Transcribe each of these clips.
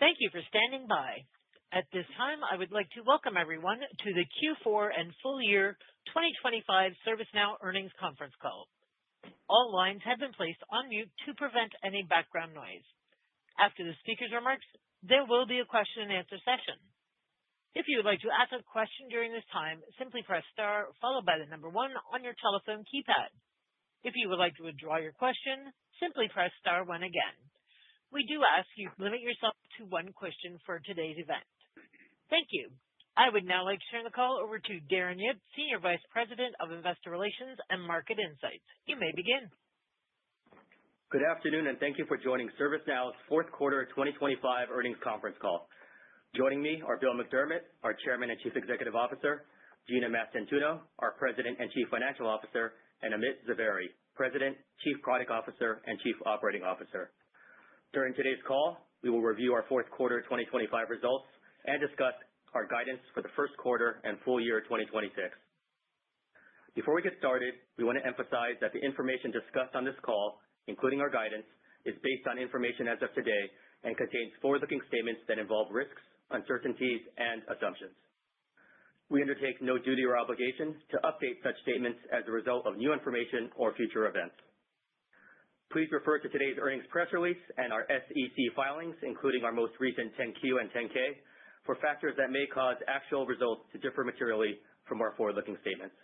Thank you for standing by. At this time, I would like to welcome everyone to the Q4 and full year 2025 ServiceNow earnings conference call. All lines have been placed on mute to prevent any background noise. After the speaker's remarks, there will be a question and answer session. If you would like to ask a question during this time, simply press star followed by the number 1 on your telephone keypad. If you would like to withdraw your question, simply press star 1 again. We do ask you limit yourself to one question for today's event. Thank you. I would now like to turn the call over to Darren Yip, Senior Vice President of Investor Relations and Market Insights. You may begin. Good afternoon, and thank you for joining ServiceNow's fourth quarter 2025 earnings conference call. Joining me are Bill McDermott, our Chairman and Chief Executive Officer, Gina Mastantuono, our President and Chief Financial Officer, and Amit Zavery, President, Chief Product Officer, and Chief Operating Officer. During today's call, we will review our fourth quarter 2025 results and discuss our guidance for the first quarter and full year 2026. Before we get started, we want to emphasize that the information discussed on this call, including our guidance, is based on information as of today and contains forward-looking statements that involve risks, uncertainties, and assumptions. We undertake no duty or obligation to update such statements as a result of new information or future events. Please refer to today's earnings press release and our SEC filings, including our most recent 10-Q and 10-K, for factors that may cause actual results to differ materially from our forward-looking statements.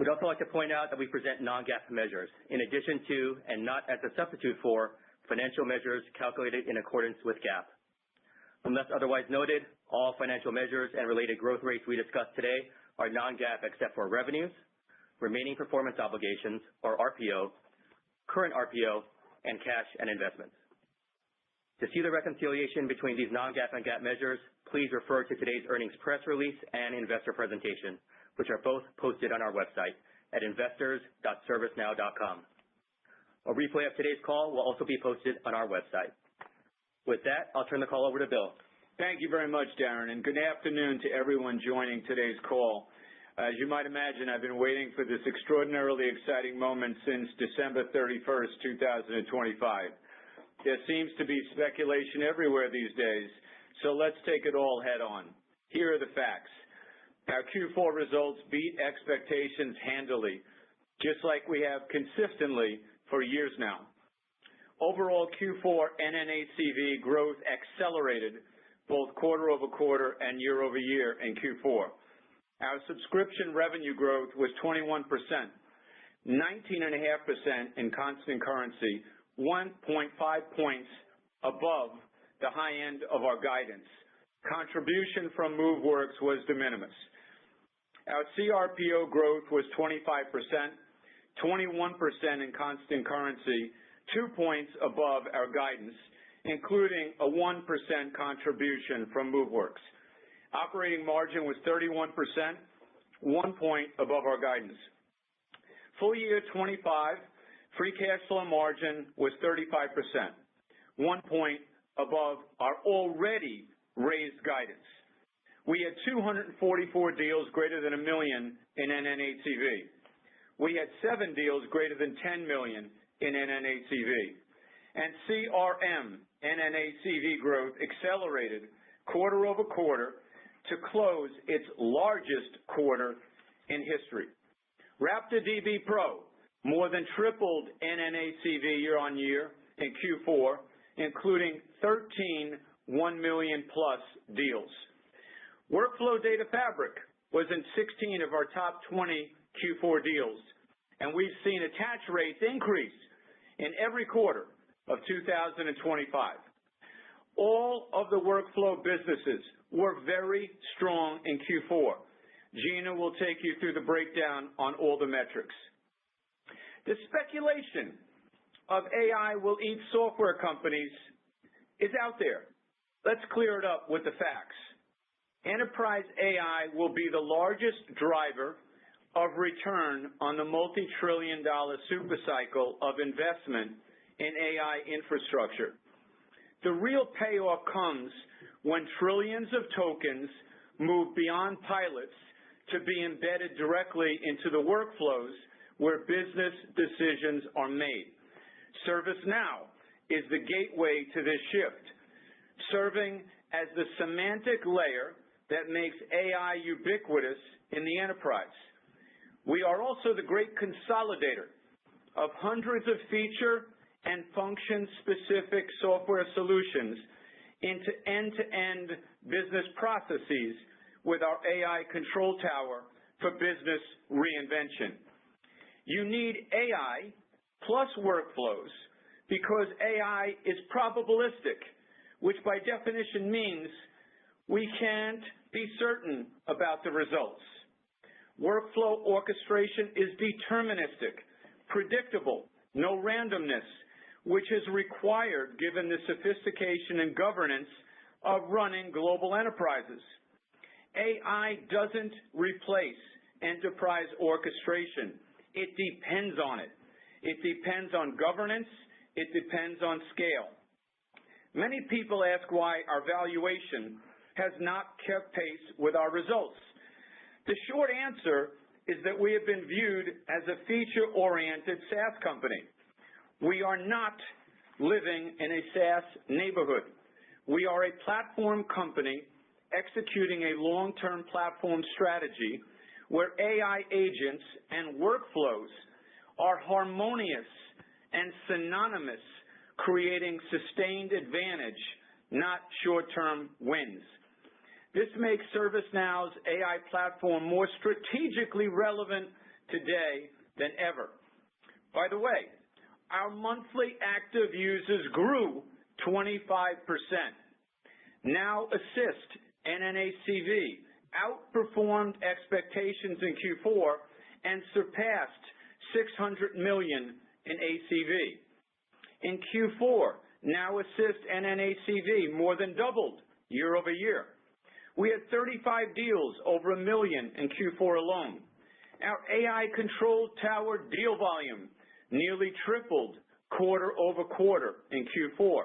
We'd also like to point out that we present non-GAAP measures in addition to, and not as a substitute for, financial measures calculated in accordance with GAAP. Unless otherwise noted, all financial measures and related growth rates we discuss today are non-GAAP except for revenues, remaining performance obligations, or RPO, current RPO, and cash and investments. To see the reconciliation between these non-GAAP and GAAP measures, please refer to today's earnings press release and investor presentation, which are both posted on our website at investors.servicenow.com. A replay of today's call will also be posted on our website. With that, I'll turn the call over to Bill. Thank you very much, Darren, and good afternoon to everyone joining today's call. As you might imagine, I've been waiting for this extraordinarily exciting moment since December 31st, 2025. There seems to be speculation everywhere these days, so let's take it all head on. Here are the facts. Our Q4 results beat expectations handily, just like we have consistently for years now. Overall, Q4 NNACV growth accelerated both quarter over quarter and year over year in Q4. Our subscription revenue growth was 21%, 19.5% in constant currency, 1.5 points above the high end of our guidance. Contribution from MoveWorks was de minimis. Our CRPO growth was 25%, 21% in constant currency, 2 points above our guidance, including a 1% contribution from MoveWorks. Operating margin was 31%, 1 point above our guidance. Full year 25, free cash flow margin was 35%, 1 point above our already raised guidance. We had 244 deals greater than $1 million in NNACV. We had 7 deals greater than $10 million in NNACV. And CRM NNACV growth accelerated quarter over quarter to close its largest quarter in history. RaptorDB Pro more than tripled NNACV year on year in Q4, including 13 $1 million plus deals. Workflow Data Fabric was in 16 of our top 20 Q4 deals, and we've seen attach rates increase in every quarter of 2025. All of the workflow businesses were very strong in Q4. Gina will take you through the breakdown on all the metrics. The speculation of AI will eat software companies is out there. Let's clear it up with the facts. Enterprise AI will be the largest driver of return on the multi-trillion-dollar supercycle of investment in AI infrastructure. The real payoff comes when trillions of tokens move beyond pilots to be embedded directly into the workflows where business decisions are made. ServiceNow is the gateway to this shift. serving as the semantic layer that makes AI ubiquitous in the enterprise. We are also the great consolidator of hundreds of feature and function-specific software solutions into end-to-end business processes with our AI control tower for business reinvention. You need AI plus workflows because AI is probabilistic, which by definition means we can't be certain about the results. Workflow orchestration is deterministic, predictable, no randomness, which is required given the sophistication and governance of running global enterprises. AI doesn't replace enterprise orchestration. It depends on it. It depends on governance. It depends on scale. Many people ask why our valuation has not kept pace with our results. The short answer is that we have been viewed as a feature-oriented SaaS company. We are not living in a SaaS neighborhood. We are a platform company executing a long-term platform strategy where AI agents and workflows are harmonious and synonymous, creating sustained advantage, not short-term wins. This makes ServiceNow's AI platform more strategically relevant today than ever. By the way, our monthly active users grew 25%. Now Assist NNACV outperformed expectations in Q4 and surpassed $600 million in ACV. In Q4, Now Assist NNACV more than doubled year over year. We had 35 deals over $1 million in Q4 alone. Our AI control tower deal volume nearly tripled quarter over quarter in Q4.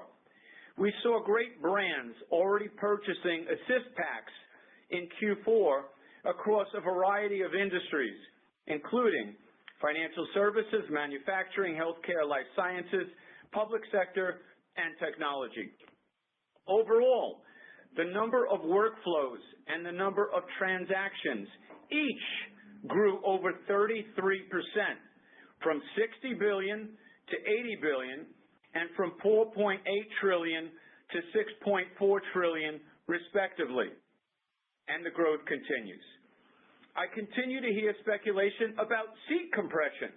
We saw great brands already purchasing Assist packs in Q4 across a variety of industries, including financial services, manufacturing, healthcare, life sciences, public sector, and technology. Overall, the number of workflows and the number of transactions each grew over 33%, from 60 billion to 80 billion, and from 4.8 trillion to 6.4 trillion, respectively. And the growth continues. I continue to hear speculation about seat compression.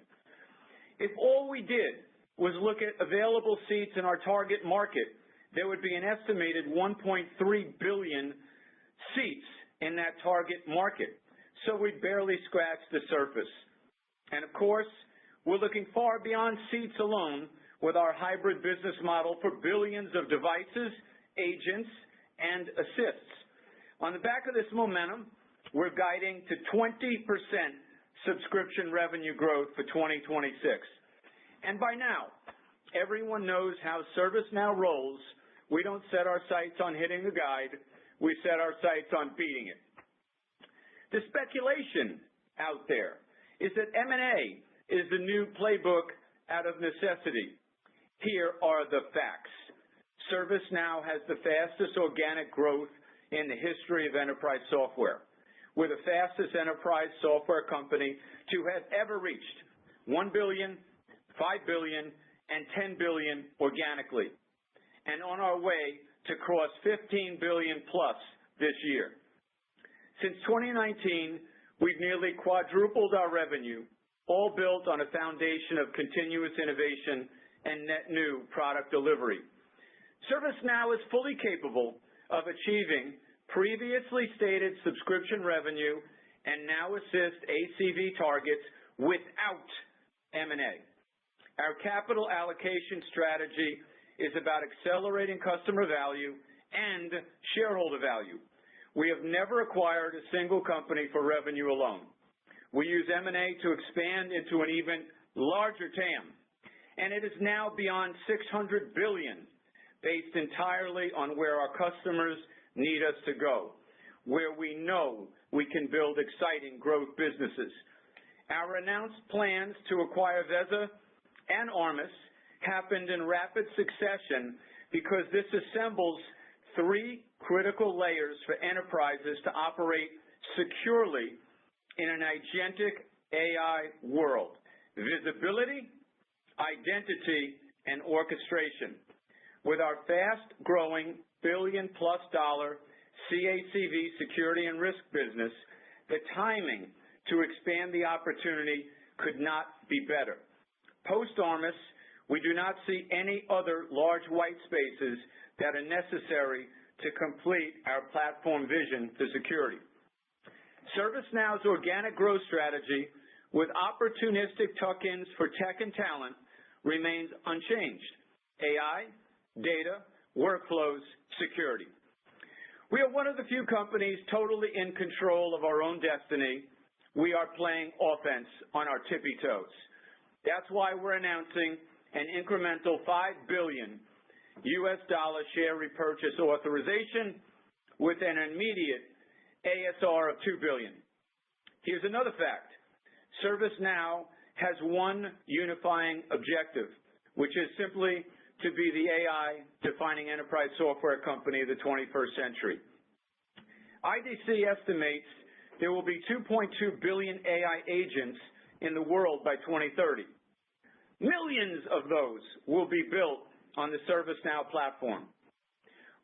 If all we did was look at available seats in our target market, there would be an estimated 1.3 billion seats in that target market. So we barely scratched the surface. And of course, we're looking far beyond seats alone with our hybrid business model for billions of devices, agents, and assists. On the back of this momentum, we're guiding to 20% subscription revenue growth for 2026. And by now, everyone knows how ServiceNow rolls. We don't set our sights on hitting the guide. We set our sights on beating it. The speculation out there is that M&A is the new playbook out of necessity. Here are the facts. ServiceNow has the fastest organic growth in the history of enterprise software. We're the fastest enterprise software company to have ever reached $1 billion, $5 billion, and $10 billion organically, and on our way to cross $15 billion plus this year. Since 2019, we've nearly quadrupled our revenue, all built on a foundation of continuous innovation and net new product delivery. ServiceNow is fully capable of achieving previously stated subscription revenue and Now Assist ACV targets without M&A. Our capital allocation strategy is about accelerating customer value and shareholder value. We have never acquired a single company for revenue alone. We use M&A to expand into an even larger TAM, and it is now beyond $600 billion, based entirely on where our customers need us to go, where we know we can build exciting growth businesses. Our announced plans to acquire Veza and Armis happened in rapid succession because this assembles three critical layers for enterprises to operate securely in an agentic AI world: visibility, identity, and orchestration. With our fast-growing billion-plus dollar CACV security and risk business, the timing to expand the opportunity could not be better. Post-Armis, we do not see any other large white spaces that are necessary to complete our platform vision to security. ServiceNow's organic growth strategy with opportunistic tuck-ins for tech and talent remains unchanged: AI, data, workflows, security. We are one of the few companies totally in control of our own destiny. We are playing offense on our tippy toes. That's why we're announcing an incremental $5 billion share repurchase authorization with an immediate ASR of $2 billion. Here's another fact. ServiceNow has one unifying objective, which is simply to be the AI-defining enterprise software company of the 21st century. IDC estimates there will be 2.2 billion AI agents in the world by 2030. Millions of those will be built on the ServiceNow platform.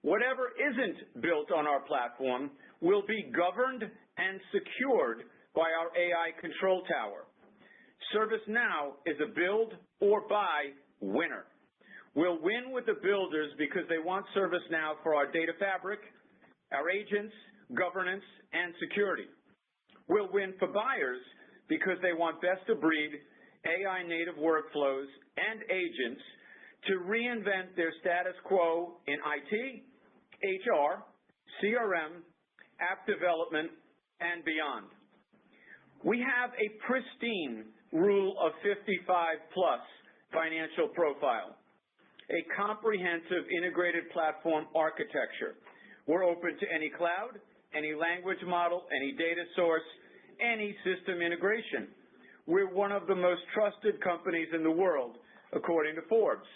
Whatever isn't built on our platform will be governed and secured by our AI control tower. ServiceNow is a build or buy winner. We'll win with the builders because they want ServiceNow for our data fabric, our agents, governance, and security. We'll win for buyers because they want best-of-breed AI-native workflows and agents to reinvent their status quo in IT, HR, CRM, app development, and beyond. We have a pristine Rule of 55-plus financial profile, a comprehensive integrated platform architecture. We're open to any cloud, any language model, any data source, any system integration. We're one of the most trusted companies in the world, according to Forbes.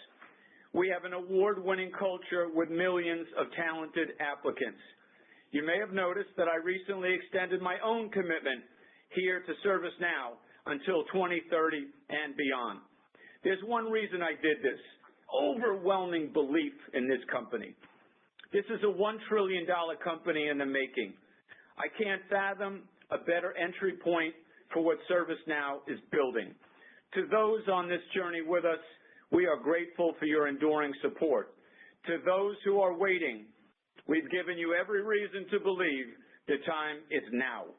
We have an award-winning culture with millions of talented applicants. You may have noticed that I recently extended my own commitment here to ServiceNow until 2030 and beyond. There's one reason I did this: overwhelming belief in this company. This is a $1 trillion company in the making. I can't fathom a better entry point for what ServiceNow is building. To those on this journey with us, we are grateful for your enduring support. To those who are waiting, we've given you every reason to believe the time is now.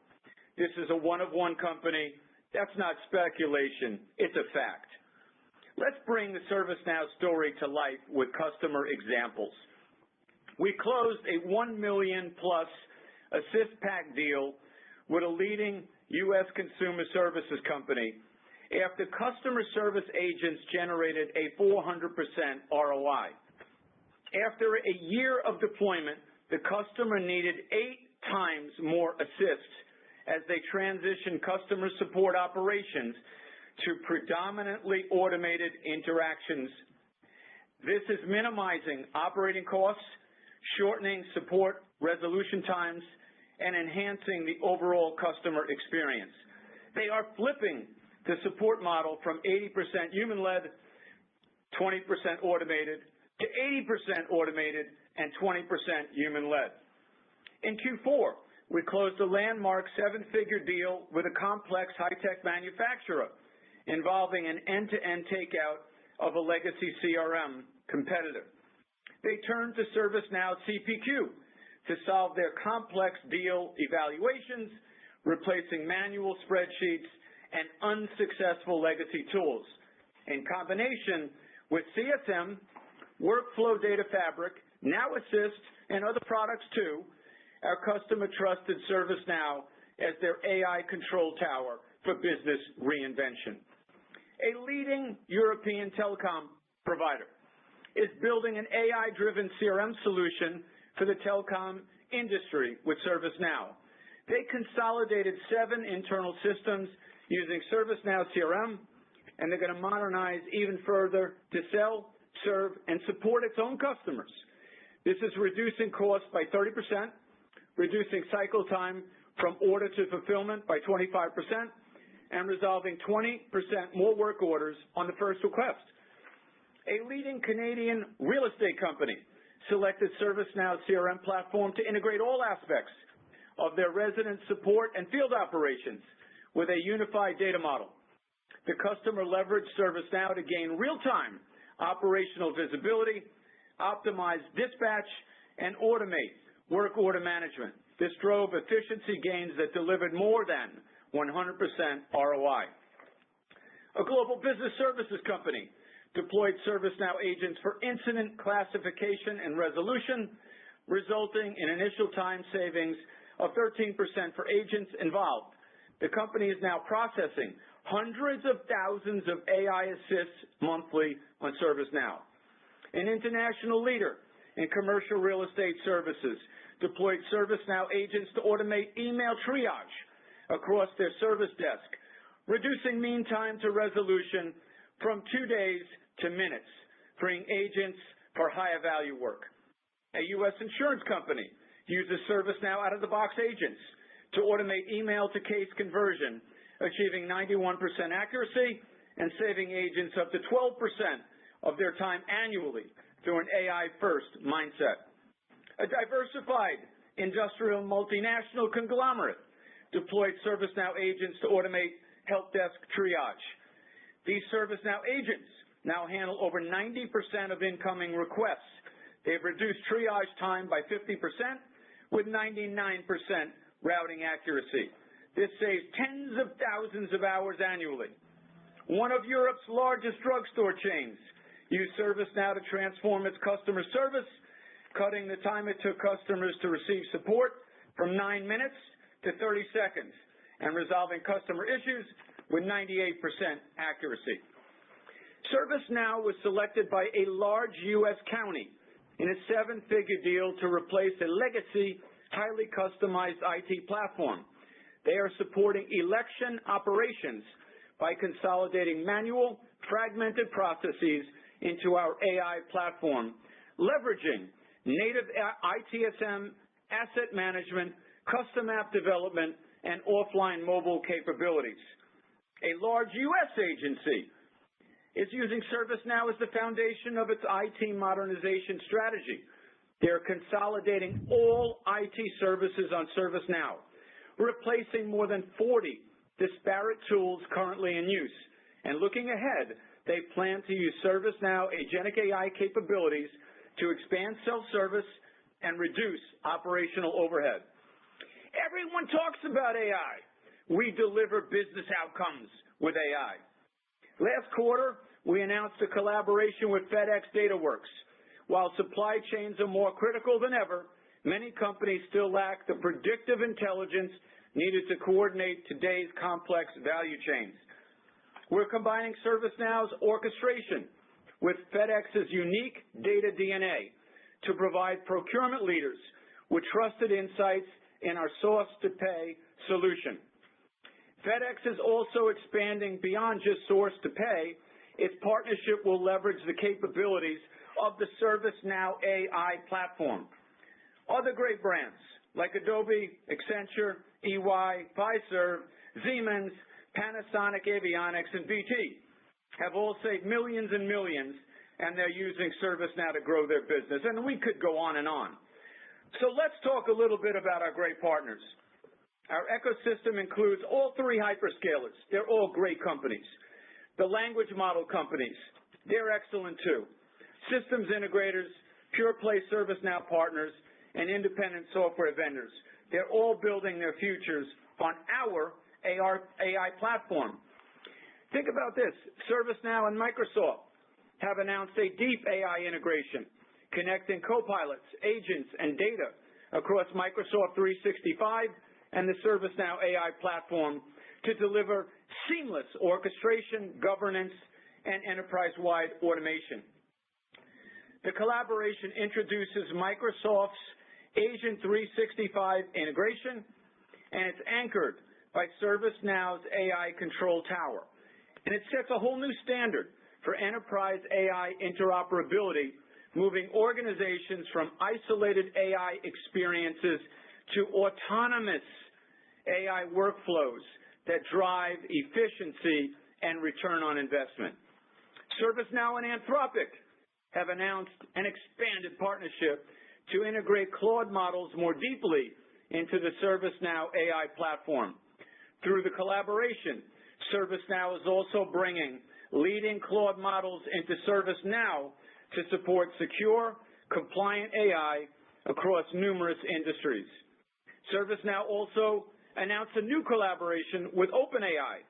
This is a one-of-one company. That's not speculation. It's a fact. Let's bring the ServiceNow story to life with customer examples. We closed a $1 million-plus assist pack deal with a leading U.S. consumer services company after customer service agents generated a 400% ROI. After a year of deployment, the customer needed 8 times more assists as they transitioned customer support operations to predominantly automated interactions. This is minimizing operating costs, shortening support resolution times, and enhancing the overall customer experience. They are flipping the support model from 80% human-led, 20% automated, to 80% automated and 20% human-led. In Q4, we closed a landmark 7-figure deal with a complex high-tech manufacturer involving an end-to-end takeout of a legacy CRM competitor. They turned to ServiceNow CPQ to solve their complex deal evaluations, replacing manual spreadsheets and unsuccessful legacy tools. In combination with CSM, Workflow Data Fabric, Now Assist, and other products too, our customer trusted ServiceNow as their AI control tower for business reinvention. A leading European telecom provider is building an AI-driven CRM solution for the telecom industry with ServiceNow. They consolidated 7 internal systems using ServiceNow CRM, and they're going to modernize even further to sell, serve, and support its own customers. This is reducing costs by 30%, reducing cycle time from order to fulfillment by 25%, and resolving 20% more work orders on the first request. A leading Canadian real estate company selected ServiceNow's CRM platform to integrate all aspects of their resident support and field operations with a unified data model. The customer leveraged ServiceNow to gain real-time operational visibility, optimize dispatch, and automate work order management. This drove efficiency gains that delivered more than 100% ROI. A global business services company deployed ServiceNow agents for incident classification and resolution, resulting in initial time savings of 13% for agents involved. The company is now processing hundreds of thousands of AI assists monthly on ServiceNow. An international leader in commercial real estate services deployed ServiceNow agents to automate email triage across their service desk, reducing mean time to resolution from 2 days to minutes, freeing agents for higher value work. A U.S. insurance company uses ServiceNow out-of-the-box agents to automate email to case conversion, achieving 91% accuracy and saving agents up to 12% of their time annually through an AI-first mindset. A diversified industrial multinational conglomerate deployed ServiceNow agents to automate help desk triage. These ServiceNow agents now handle over 90% of incoming requests. They've reduced triage time by 50% with 99% routing accuracy. This saves tens of thousands of hours annually. One of Europe's largest drugstore chains used ServiceNow to transform its customer service, cutting the time it took customers to receive support from 9 minutes to 30 seconds, and resolving customer issues with 98% accuracy. ServiceNow was selected by a large U.S. county in a 7-figure deal to replace a legacy, highly customized IT platform. They are supporting election operations by consolidating manual, fragmented processes into our AI platform, leveraging native ITSM, asset management, custom app development, and offline mobile capabilities. A large U.S. agency is using ServiceNow as the foundation of its IT modernization strategy. They're consolidating all IT services on ServiceNow, replacing more than 40 disparate tools currently in use. And looking ahead, they plan to use ServiceNow agentic AI capabilities to expand self-service and reduce operational overhead. Everyone talks about AI. We deliver business outcomes with AI. Last quarter, we announced a collaboration with FedEx DataWorks. While supply chains are more critical than ever, many companies still lack the predictive intelligence needed to coordinate today's complex value chains. We're combining ServiceNow's orchestration with FedEx's unique data DNA to provide procurement leaders with trusted insights in our source-to-pay solution. FedEx is also expanding beyond just source-to-pay. Its partnership will leverage the capabilities of the ServiceNow AI platform. Other great brands like Adobe, Accenture, EY, Fiserv, Siemens, Panasonic Avionics, and BT have all saved millions and millions, and they're using ServiceNow to grow their business. And we could go on and on. So let's talk a little bit about our great partners. Our ecosystem includes all 3 hyperscalers. They're all great companies. The language model companies, they're excellent too. Systems integrators, pure-play ServiceNow partners, and independent software vendors. They're all building their futures on our AI platform. Think about this. ServiceNow and Microsoft have announced a deep AI integration, connecting copilots, agents, and data across Microsoft 365 and the ServiceNow AI platform to deliver seamless orchestration, governance, and enterprise-wide automation. The collaboration introduces Microsoft's Agent 365 integration, and it's anchored by ServiceNow's AI Control Tower. And it sets a whole new standard for enterprise AI interoperability moving organizations from isolated AI experiences to autonomous AI workflows that drive efficiency and return on investment. ServiceNow and Anthropic have announced an expanded partnership to integrate Claude models more deeply into the ServiceNow AI platform. Through the collaboration, ServiceNow is also bringing leading Claude models into ServiceNow to support secure, compliant AI across numerous industries. ServiceNow also announced a new collaboration with OpenAI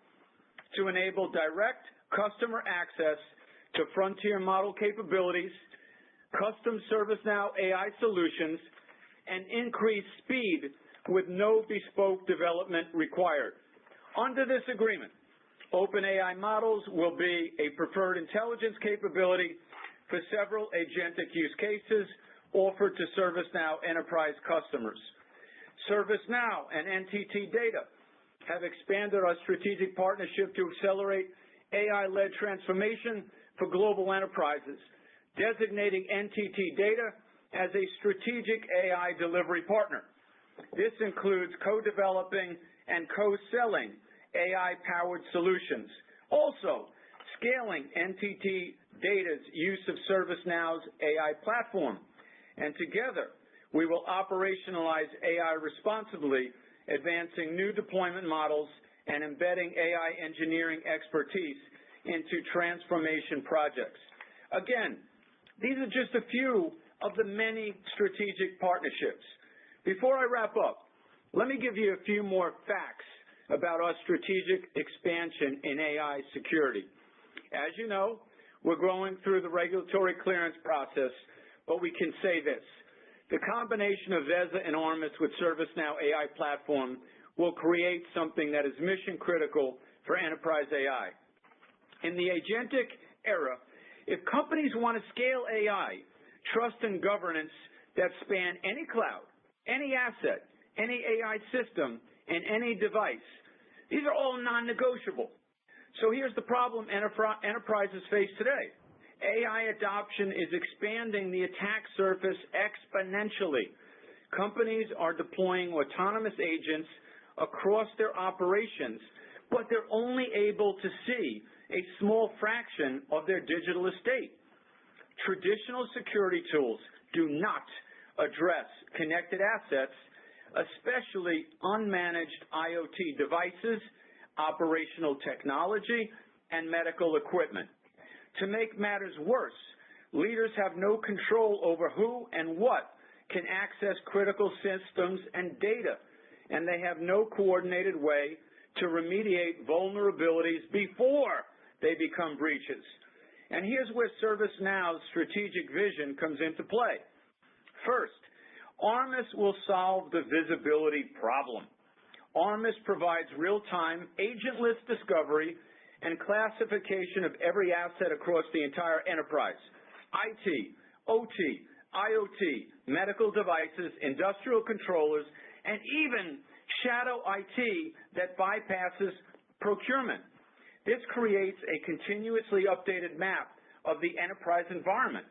to enable direct customer access to frontier model capabilities, custom ServiceNow AI solutions, and increased speed with no bespoke development required. Under this agreement, OpenAI models will be a preferred intelligence capability for several agentic use cases offered to ServiceNow enterprise customers. ServiceNow and NTT Data have expanded our strategic partnership to accelerate AI-led transformation for global enterprises, designating NTT Data as a strategic AI delivery partner. This includes co-developing and co-selling AI-powered solutions. Also, scaling NTT Data's use of ServiceNow's AI platform. And together, we will operationalize AI responsibly, advancing new deployment models and embedding AI engineering expertise into transformation projects. Again, these are just a few of the many strategic partnerships. Before I wrap up, let me give you a few more facts about our strategic expansion in AI security. As you know, we're going through the regulatory clearance process, but we can say this. The combination of Veza and Armis with ServiceNow AI platform will create something that is mission critical for enterprise AI. In the agentic era, if companies want to scale AI, trust and governance that span any cloud, any asset, any AI system, and any device, these are all non-negotiable. So here's the problem enterprises face today. AI adoption is expanding the attack surface exponentially. Companies are deploying autonomous agents across their operations, but they're only able to see a small fraction of their digital estate. Traditional security tools do not address connected assets, especially unmanaged IoT devices, operational technology, and medical equipment. To make matters worse, leaders have no control over who and what can access critical systems and data, and they have no coordinated way to remediate vulnerabilities before they become breaches. And here's where ServiceNow's strategic vision comes into play. First, Armis will solve the visibility problem. Armis provides real-time, agentless discovery and classification of every asset across the entire enterprise: IT, OT, IoT, medical devices, industrial controllers, and even shadow IT that bypasses procurement. This creates a continuously updated map of the enterprise environment.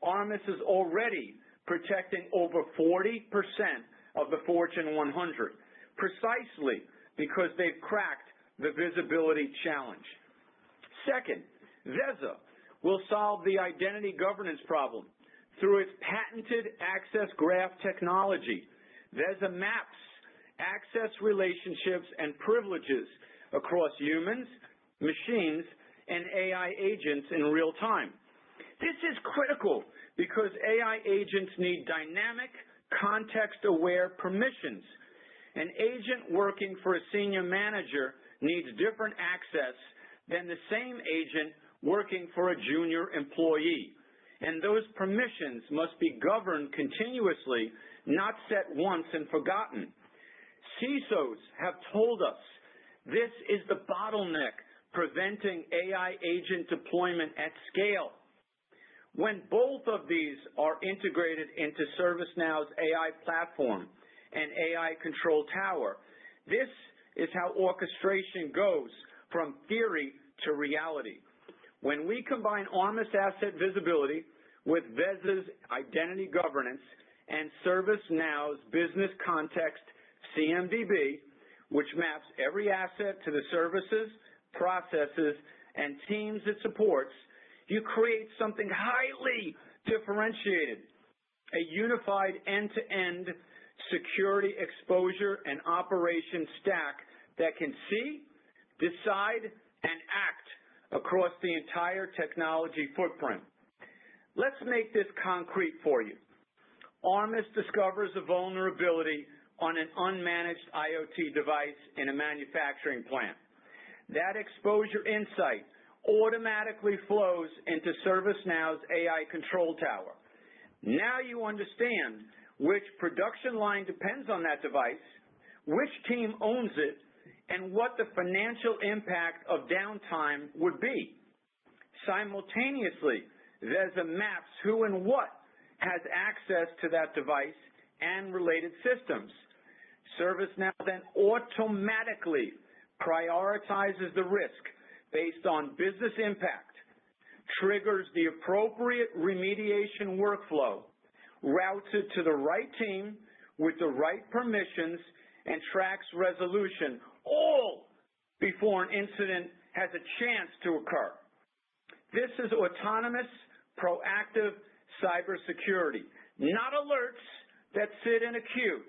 Armis is already protecting over 40% of the Fortune 100, precisely because they've cracked the visibility challenge. Second, Veza will solve the identity governance problem through its patented access graph technology. Veza maps access relationships and privileges across humans, machines, and AI agents in real time. This is critical because AI agents need dynamic, context-aware permissions. An agent working for a senior manager needs different access than the same agent working for a junior employee. And those permissions must be governed continuously, not set once and forgotten. CISOs have told us this is the bottleneck preventing AI agent deployment at scale. When both of these are integrated into ServiceNow's AI platform and AI control tower, this is how orchestration goes from theory to reality. When we combine Armis asset visibility with Veza's identity governance and ServiceNow's business context CMDB, which maps every asset to the services, processes, and teams it supports, you create something highly differentiated, a unified end-to-end security exposure and operation stack that can see, decide, and act across the entire technology footprint. Let's make this concrete for you. Armis discovers a vulnerability on an unmanaged IoT device in a manufacturing plant. That exposure insight automatically flows into ServiceNow's AI control tower. Now you understand which production line depends on that device, which team owns it, and what the financial impact of downtime would be. Simultaneously, Veza maps who and what has access to that device and related systems. ServiceNow then automatically prioritizes the risk based on business impact, triggers the appropriate remediation workflow, routes it to the right team with the right permissions, and tracks resolution, all before an incident has a chance to occur. This is autonomous, proactive cybersecurity, not alerts that sit in a queue,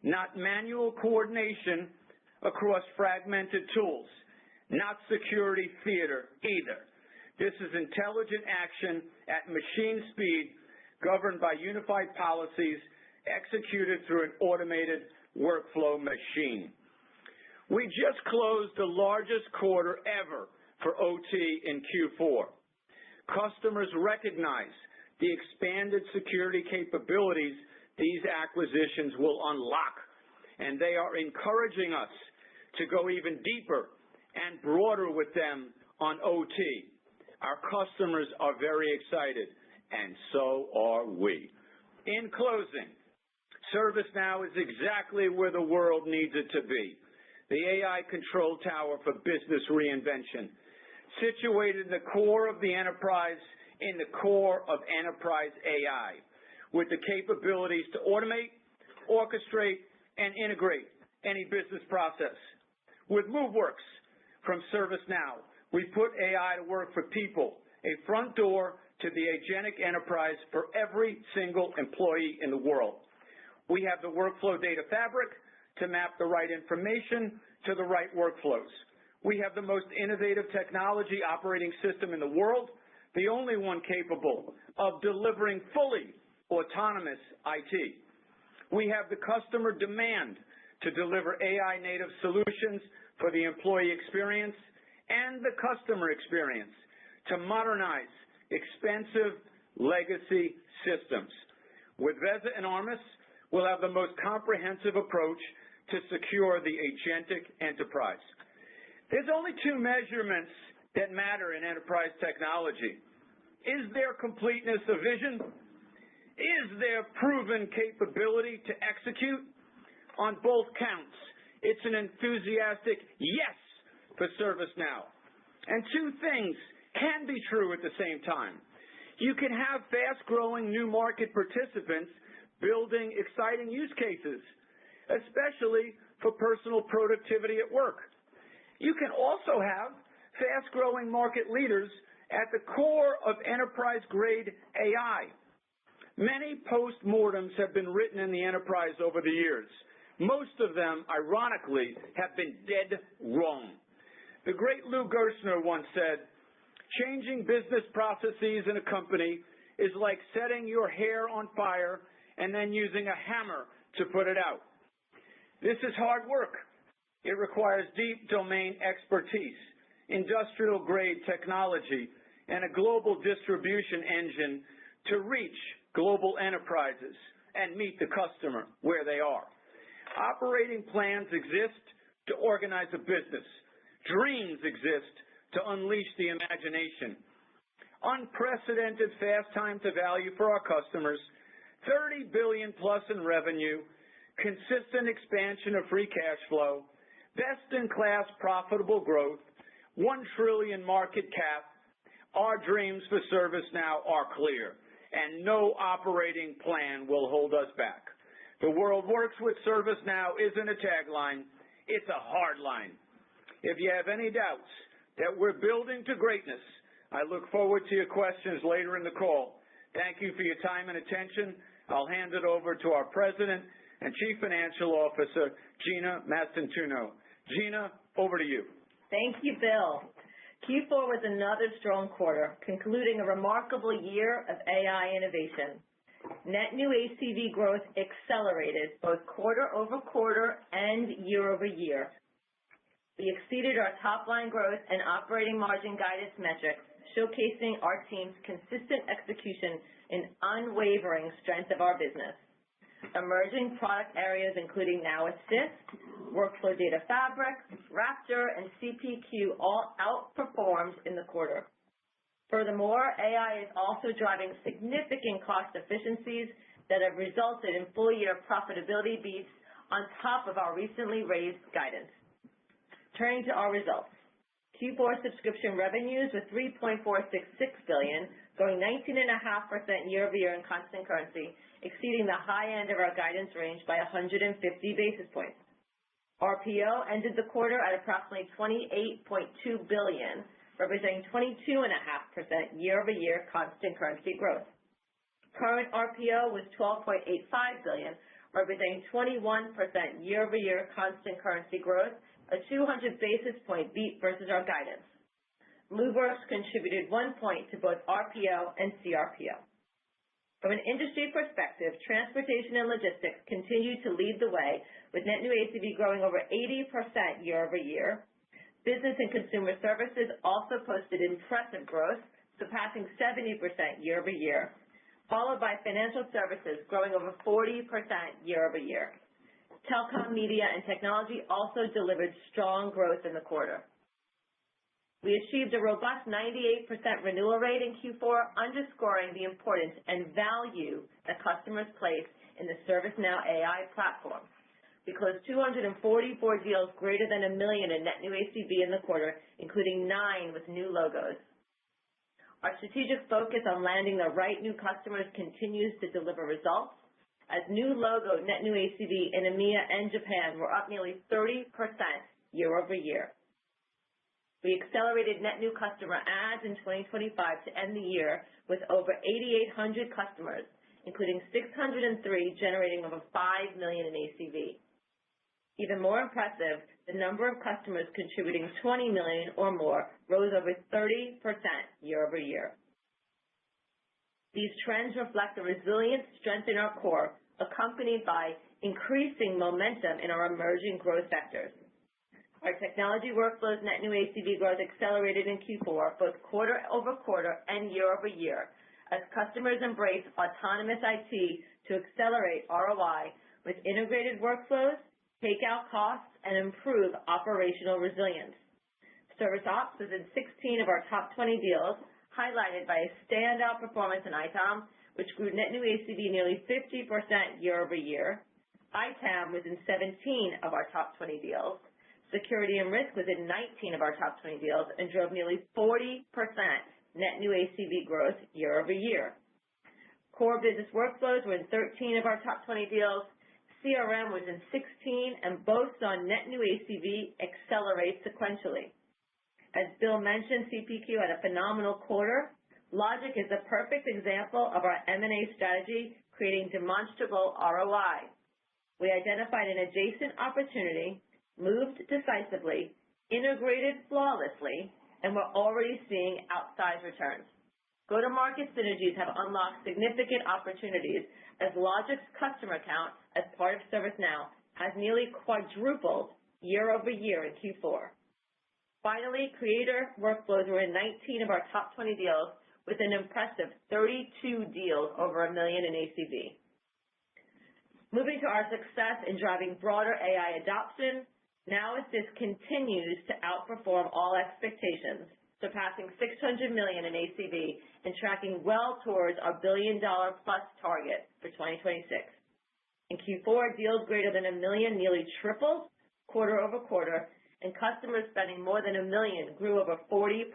not manual coordination across fragmented tools, not security theater either. This is intelligent action at machine speed, governed by unified policies, executed through an automated workflow machine. We just closed the largest quarter ever for OT in Q4. Customers recognize the expanded security capabilities these acquisitions will unlock, and they are encouraging us to go even deeper and broader with them on OT. Our customers are very excited, and so are we. In closing, ServiceNow is exactly where the world needs it to be. The AI control tower for business reinvention, situated in the core of the enterprise, in the core of enterprise AI, with the capabilities to automate, orchestrate, and integrate any business process. With MoveWorks from ServiceNow, we put AI to work for people, a front door to the agentic enterprise for every single employee in the world. We have the workflow data fabric to map the right information to the right workflows. We have the most innovative technology operating system in the world, the only one capable of delivering fully autonomous IT. We have the customer demand to deliver AI-native solutions for the employee experience and the customer experience to modernize expensive legacy systems. With Veza and Armis, we'll have the most comprehensive approach to secure the agentic enterprise. There's only two measurements that matter in enterprise technology. Is there completeness of vision? Is there proven capability to execute? On both counts, it's an enthusiastic yes for ServiceNow. And two things can be true at the same time. You can have fast-growing new market participants building exciting use cases, especially for personal productivity at work. You can also have fast-growing market leaders at the core of enterprise-grade AI. Many postmortems have been written in the enterprise over the years. Most of them, ironically, have been dead wrong. The great Lou Gerstner once said, "Changing business processes in a company is like setting your hair on fire and then using a hammer to put it out." This is hard work. It requires deep domain expertise, industrial-grade technology, and a global distribution engine to reach global enterprises and meet the customer where they are. Operating plans exist to organize a business. Dreams exist to unleash the imagination. Unprecedented fast time to value for our customers, $30 billion plus in revenue, consistent expansion of free cash flow, best-in-class profitable growth, $1 trillion market cap. Our dreams for ServiceNow are clear. and no operating plan will hold us back. The world works with ServiceNow isn't a tagline, it's a hard line. If you have any doubts that we're building to greatness, I look forward to your questions later in the call. Thank you for your time and attention. I'll hand it over to our President and Chief Financial Officer, Gina Mastantuono. Gina, over to you. Thank you, Bill. Q4 was another strong quarter, concluding a remarkable year of AI innovation. Net new ACV growth accelerated both quarter over quarter and year over year. We exceeded our top-line growth and operating margin guidance metrics, showcasing our team's consistent execution and unwavering strength of our business. Emerging product areas including Now Assist, Workflow Data Fabric, Raptor, and CPQ all outperformed in the quarter. Furthermore, AI is also driving significant cost efficiencies that have resulted in full-year profitability beats on top of our recently raised guidance. Turning to our results. Q4 subscription revenues were $3.466 billion, growing 19.5% year-over-year in constant currency, exceeding the high end of our guidance range by 150 basis points. RPO ended the quarter at approximately $28.2 billion, representing 22.5% year-over-year constant currency growth. Current RPO was $12.85 billion, representing 21% year-over-year constant currency growth, a 200 basis point beat versus our guidance. MoveWorks contributed 1 point to both RPO and CRPO. From an industry perspective, transportation and logistics continue to lead the way, with net new ACV growing over 80% year-over-year. Business and consumer services also posted impressive growth, surpassing 70% year-over-year, followed by financial services growing over 40% year-over-year. Telecom, media, and technology also delivered strong growth in the quarter. We achieved a robust 98% renewal rate in Q4, underscoring the importance and value that customers place in the ServiceNow AI platform. We closed 244 deals greater than $1 million in net new ACV in the quarter, including 9 with new logos. Our strategic focus on landing the right new customers continues to deliver results, as new logo net new ACV in EMEA and Japan were up nearly 30% year-over-year. We accelerated net new customer adds in 2025 to end the year with over 8,800 customers, including 603 generating over $5 million in ACV. Even more impressive, the number of customers contributing $20 million or more rose over 30% year-over-year. These trends reflect the resilient strength in our core, accompanied by increasing momentum in our emerging growth sectors. Our technology workflows net new ACV growth accelerated in Q4, both quarter over quarter and year over year, as customers embrace autonomous IT to accelerate ROI with integrated workflows, take out costs, and improve operational resilience. ServiceOps was in 16 of our top 20 deals, highlighted by a standout performance in ITOM, which grew net new ACV nearly 50% year-over-year. ITAM was in 17 of our top 20 deals. Security and risk was in 19 of our top 20 deals and drove nearly 40% net new ACV growth year-over-year. Core business workflows were in 13 of our top 20 deals. CRM was in 16, and both saw net new ACV accelerate sequentially. As Bill mentioned, CPQ had a phenomenal quarter. Logic is a perfect example of our M&A strategy, creating demonstrable ROI. We identified an adjacent opportunity, moved decisively, integrated flawlessly, and we're already seeing outsized returns. Go-to-market synergies have unlocked significant opportunities as Logic's customer count as part of ServiceNow has nearly quadrupled year-over-year in Q4. Finally, creator workflows were in 19 of our top 20 deals, with an impressive 32 deals over $1 million in ACV. Moving to our success in driving broader AI adoption, Now Assist continues to outperform all expectations, surpassing $600 million in ACV and tracking well towards our $1 billion-plus target for 2026. In Q4, deals greater than $1 million nearly tripled quarter over quarter, and customers spending more than $1 million grew over 40%.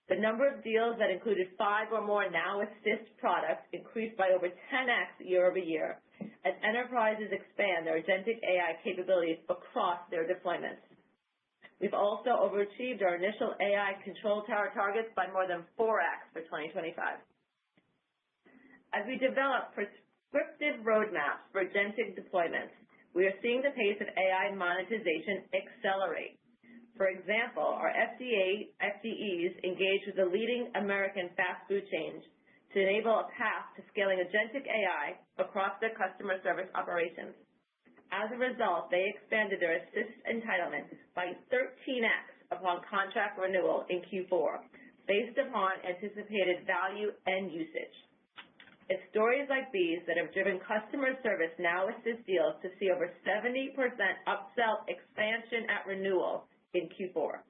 The number of deals that included 5 or more Now Assist products increased by over 10x year over year as enterprises expand their agentic AI capabilities across their deployments. We've also overachieved our initial AI control tower targets by more than 4x for 2025. As we develop prescriptive roadmaps for agentic deployments, we are seeing the pace of AI monetization accelerate. For example, our FDEs engaged with the leading American fast food chain to enable a path to scaling agentic AI across their customer service operations. As a result, they expanded their assist entitlement by 13x upon contract renewal in Q4, based upon anticipated value and usage. It's stories like these that have driven customer service Now Assist deals to see over 70% upsell expansion at renewal in Q4.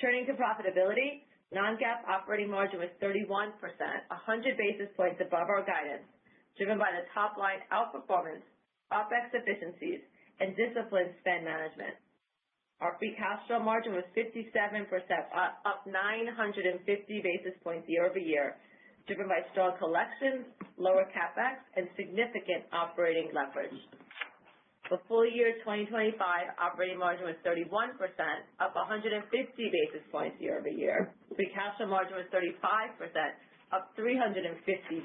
Turning to profitability, non-GAAP operating margin was 31%, 100 basis points above our guidance, driven by the top-line outperformance, OpEx efficiencies, and disciplined spend management. Our free cash flow margin was 57%, up 950 basis points year over year, driven by strong collections, lower CapEx, and significant operating leverage. For full year 2025, operating margin was 31%, up 150 basis points year over year. Free cash flow margin was 35%, up 350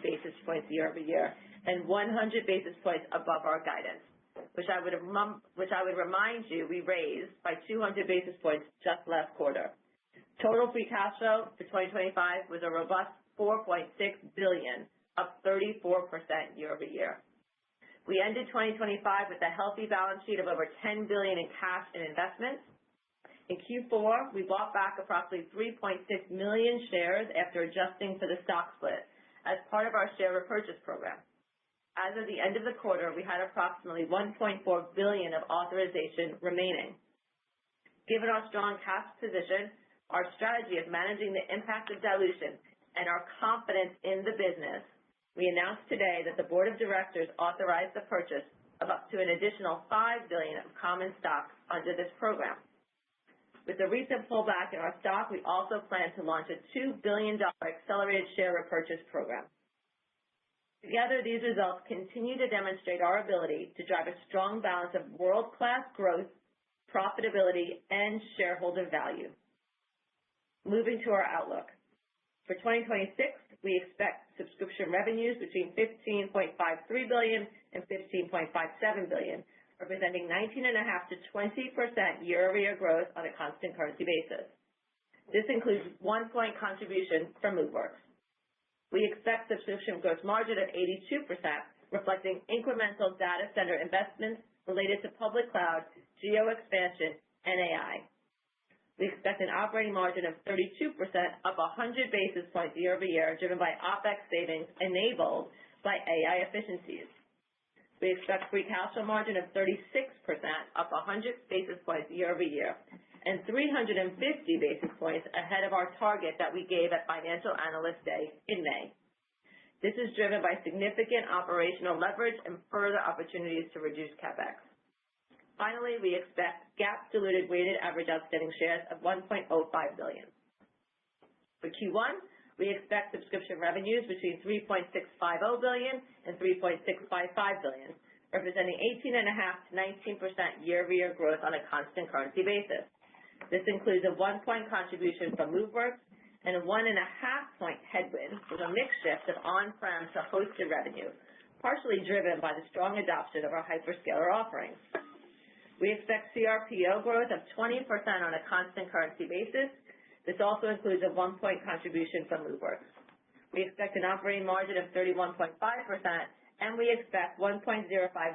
basis points year over year, and 100 basis points above our guidance, which I would remind you we raised by 200 basis points just last quarter. Total free cash flow for 2025 was a robust $4.6 billion, up 34% year over year. We ended 2025 with a healthy balance sheet of over $10 billion in cash and investments. In Q4, we bought back approximately 3.6 million shares after adjusting for the stock split as part of our share repurchase program. As of the end of the quarter, we had approximately $1.4 billion of authorization remaining. Given our strong cash position, our strategy of managing the impact of dilution, and our confidence in the business, we announced today that the board of directors authorized the purchase of up to an additional $5 billion of common stock under this program. With the recent pullback in our stock, we also plan to launch a $2 billion accelerated share repurchase program. Together, these results continue to demonstrate our ability to drive a strong balance of world-class growth, profitability, and shareholder value. Moving to our outlook. For 2026, we expect subscription revenues between $15.53 billion and $15.57 billion, representing 19.5% to 20% year-over-year growth on a constant currency basis. This includes 1 point contribution from Moveworks. We expect subscription gross margin of 82%, reflecting incremental data center investments related to public cloud, geo expansion, and AI. We expect an operating margin of 32%, up 100 basis points year over year, driven by OpEx savings enabled by AI efficiencies. We expect free cash flow margin of 36%, up 100 basis points year over year, and 350 basis points ahead of our target that we gave at Financial Analyst Day in May. This is driven by significant operational leverage and further opportunities to reduce CapEx. Finally, we expect GAAP diluted weighted average outstanding shares of 1.05 billion. For Q1, we expect subscription revenues between $3.650 billion and $3.655 billion, representing 18.5% to 19% year-over-year growth on a constant currency basis. This includes a 1 point contribution from Moveworks and a 1.5 point headwind with a mix shift of on-prem to hosted revenue, partially driven by the strong adoption of our hyperscaler offerings. We expect CRPO growth of 20% on a constant currency basis. This also includes a 1 point contribution from Moveworks. We expect an operating margin of 31.5%, and we expect 1.05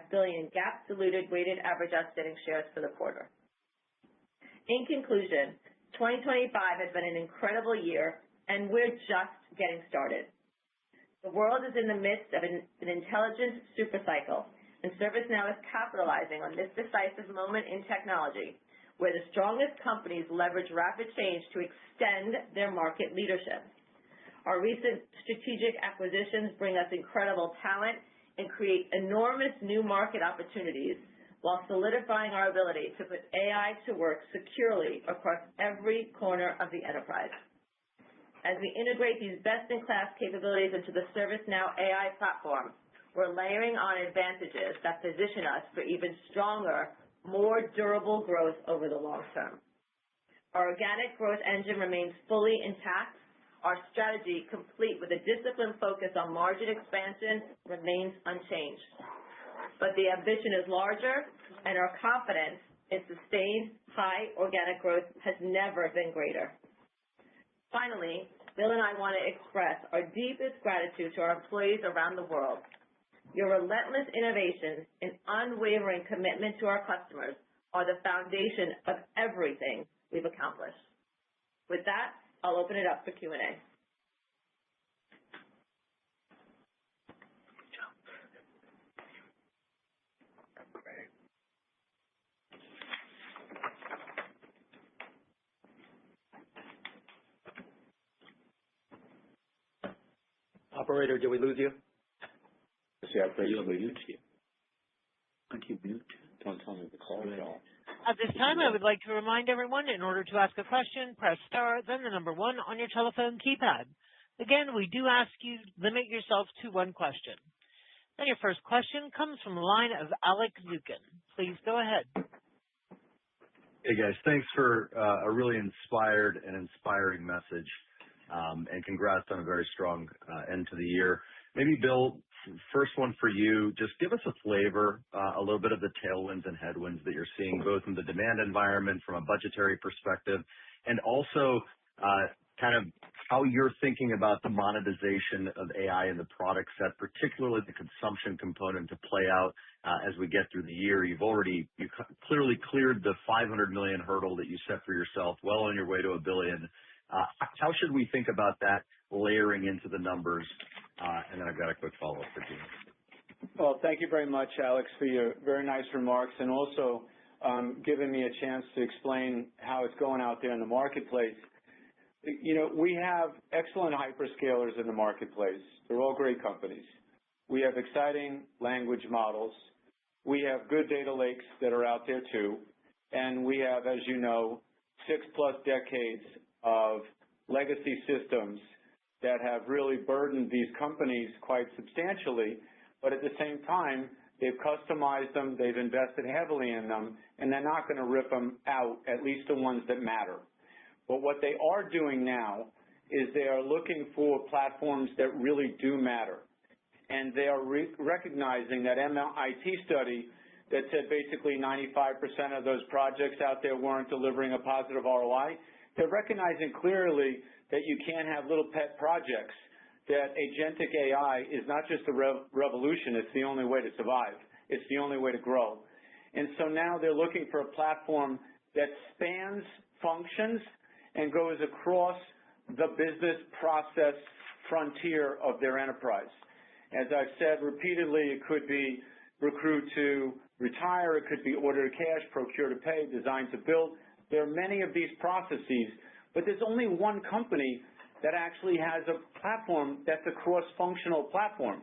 billion GAAP diluted weighted average outstanding shares for the quarter. In conclusion, 2025 has been an incredible year, and we're just getting started. The world is in the midst of an intelligence supercycle, and ServiceNow is capitalizing on this decisive moment in technology, where the strongest companies leverage rapid change to extend their market leadership. Our recent strategic acquisitions bring us incredible talent and create enormous new market opportunities while solidifying our ability to put AI to work securely across every corner of the enterprise. As we integrate these best-in-class capabilities into the ServiceNow AI platform, we're layering on advantages that position us for even stronger, more durable growth over the long term. Our organic growth engine remains fully intact. Our strategy, complete with a disciplined focus on margin expansion, remains unchanged. But the ambition is larger, and our confidence in sustained high organic growth has never been greater. Finally, Bill and I want to express our deepest gratitude to our employees around the world. Your relentless innovation and unwavering commitment to our customers are the foundation of everything we've accomplished. With that, I'll open it up for Q&A. Operator, did we lose you? Yeah, you're mute. I keep mute. Don't tell me the call at all. At this time, I would like to remind everyone, in order to ask a question, press star, then the number 1 on your telephone keypad. Again, we do ask you limit yourself to one question. Then your first question comes from the line of Alex Zukin. Please go ahead. Hey guys, thanks for a really inspired and inspiring message, and congrats on a very strong end to the year. Maybe Bill, first one for you, just give us a flavor, a little bit of the tailwinds and headwinds that you're seeing both in the demand environment from a budgetary perspective, and also kind of how you're thinking about the monetization of AI in the product set, particularly the consumption component to play out as we get through the year. You clearly cleared the 500 million hurdle that you set for yourself, well on your way to $1 billion. How should we think about that layering into the numbers? And then I've got a quick follow-up for Gina. Well, thank you very much, Alex, for your very nice remarks and also giving me a chance to explain how it's going out there in the marketplace. You know, we have excellent hyperscalers in the marketplace. They're all great companies. We have exciting language models. We have good data lakes that are out there too. And we have, as you know, 6+ decades of legacy systems that have really burdened these companies quite substantially, but at the same time, they've customized them, they've invested heavily in them, and they're not going to rip them out, at least the ones that matter. But what they are doing now is they are looking for platforms that really do matter. And they are recognizing that MIT study that said basically 95% of those projects out there weren't delivering a positive ROI. They're recognizing clearly that you can't have little pet projects, that agentic AI is not just a revolution, it's the only way to survive. It's the only way to grow. And so now they're looking for a platform that spans functions and goes across the business process frontier of their enterprise. As I've said repeatedly, it could be recruit to retire, it could be order to cash, procure to pay, design to build. There are many of these processes, but there's only one company that actually has a platform that's a cross-functional platform.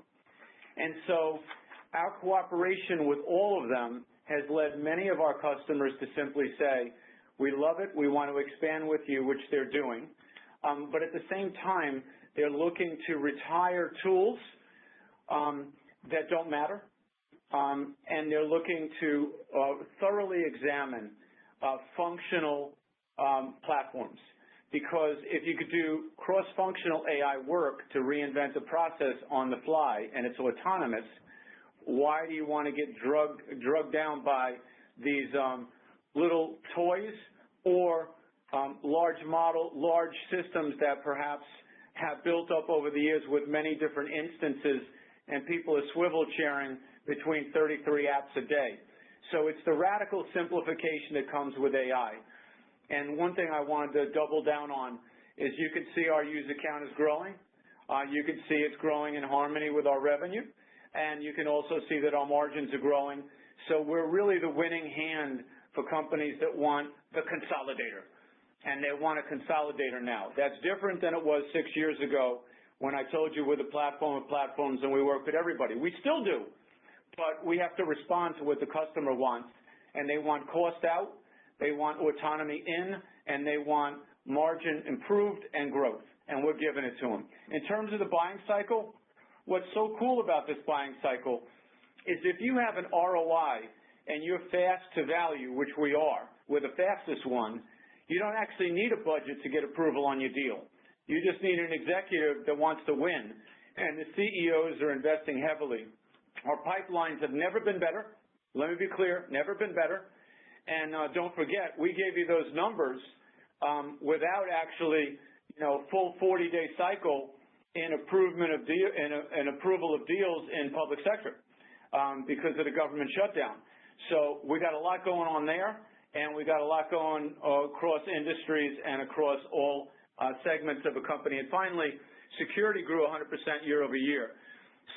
And so our cooperation with all of them has led many of our customers to simply say, we love it, we want to expand with you, which they're doing. But at the same time, they're looking to retire tools that don't matter, and they're looking to thoroughly examine functional platforms. Because if you could do cross-functional AI work to reinvent the process on the fly and it's autonomous, why do you want to get drugged down by these little toys or large systems that perhaps have built up over the years with many different instances and people are swivel chairing between 33 apps a day. So it's the radical simplification that comes with AI. And one thing I wanted to double down on is you can see our user count is growing. You can see it's growing in harmony with our revenue. And you can also see that our margins are growing. So we're really the winning hand for companies that want the consolidator. And they want a consolidator now. That's different than it was 6 years ago when I told you we're the platform of platforms and we work with everybody. We still do. but we have to respond to what the customer wants, and they want cost out, they want autonomy in, and they want margin improved and growth, and we're giving it to them. In terms of the buying cycle, what's so cool about this buying cycle is if you have an ROI and you're fast to value, which we are, we're the fastest one, you don't actually need a budget to get approval on your deal. You just need an executive that wants to win, and the CEOs are investing heavily. Our pipelines have never been better. Let me be clear, never been better. And don't forget, we gave you those numbers without actually, full 40-day cycle in approval of deals in public sector because of the government shutdown. So we got a lot going on there, and we got a lot going across industries and across all segments of a company. And finally, security grew 100% year over year.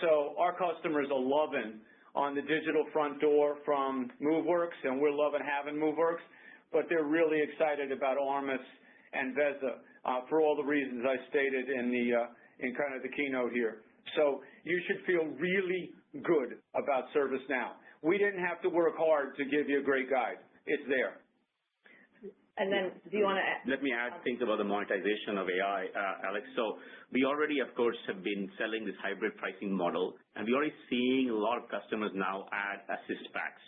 So our customers are loving on the digital front door from MoveWorks, and we're loving having MoveWorks, but they're really excited about Armis and Veza for all the reasons I stated in kind of the keynote here. So you should feel really good about ServiceNow. We didn't have to work hard to give you a great guide. It's there. And then, do you want to add? Let me add things about the monetization of AI, Alex. So we already, of course, have been selling this hybrid pricing model, and we're already seeing a lot of customers now add assist packs.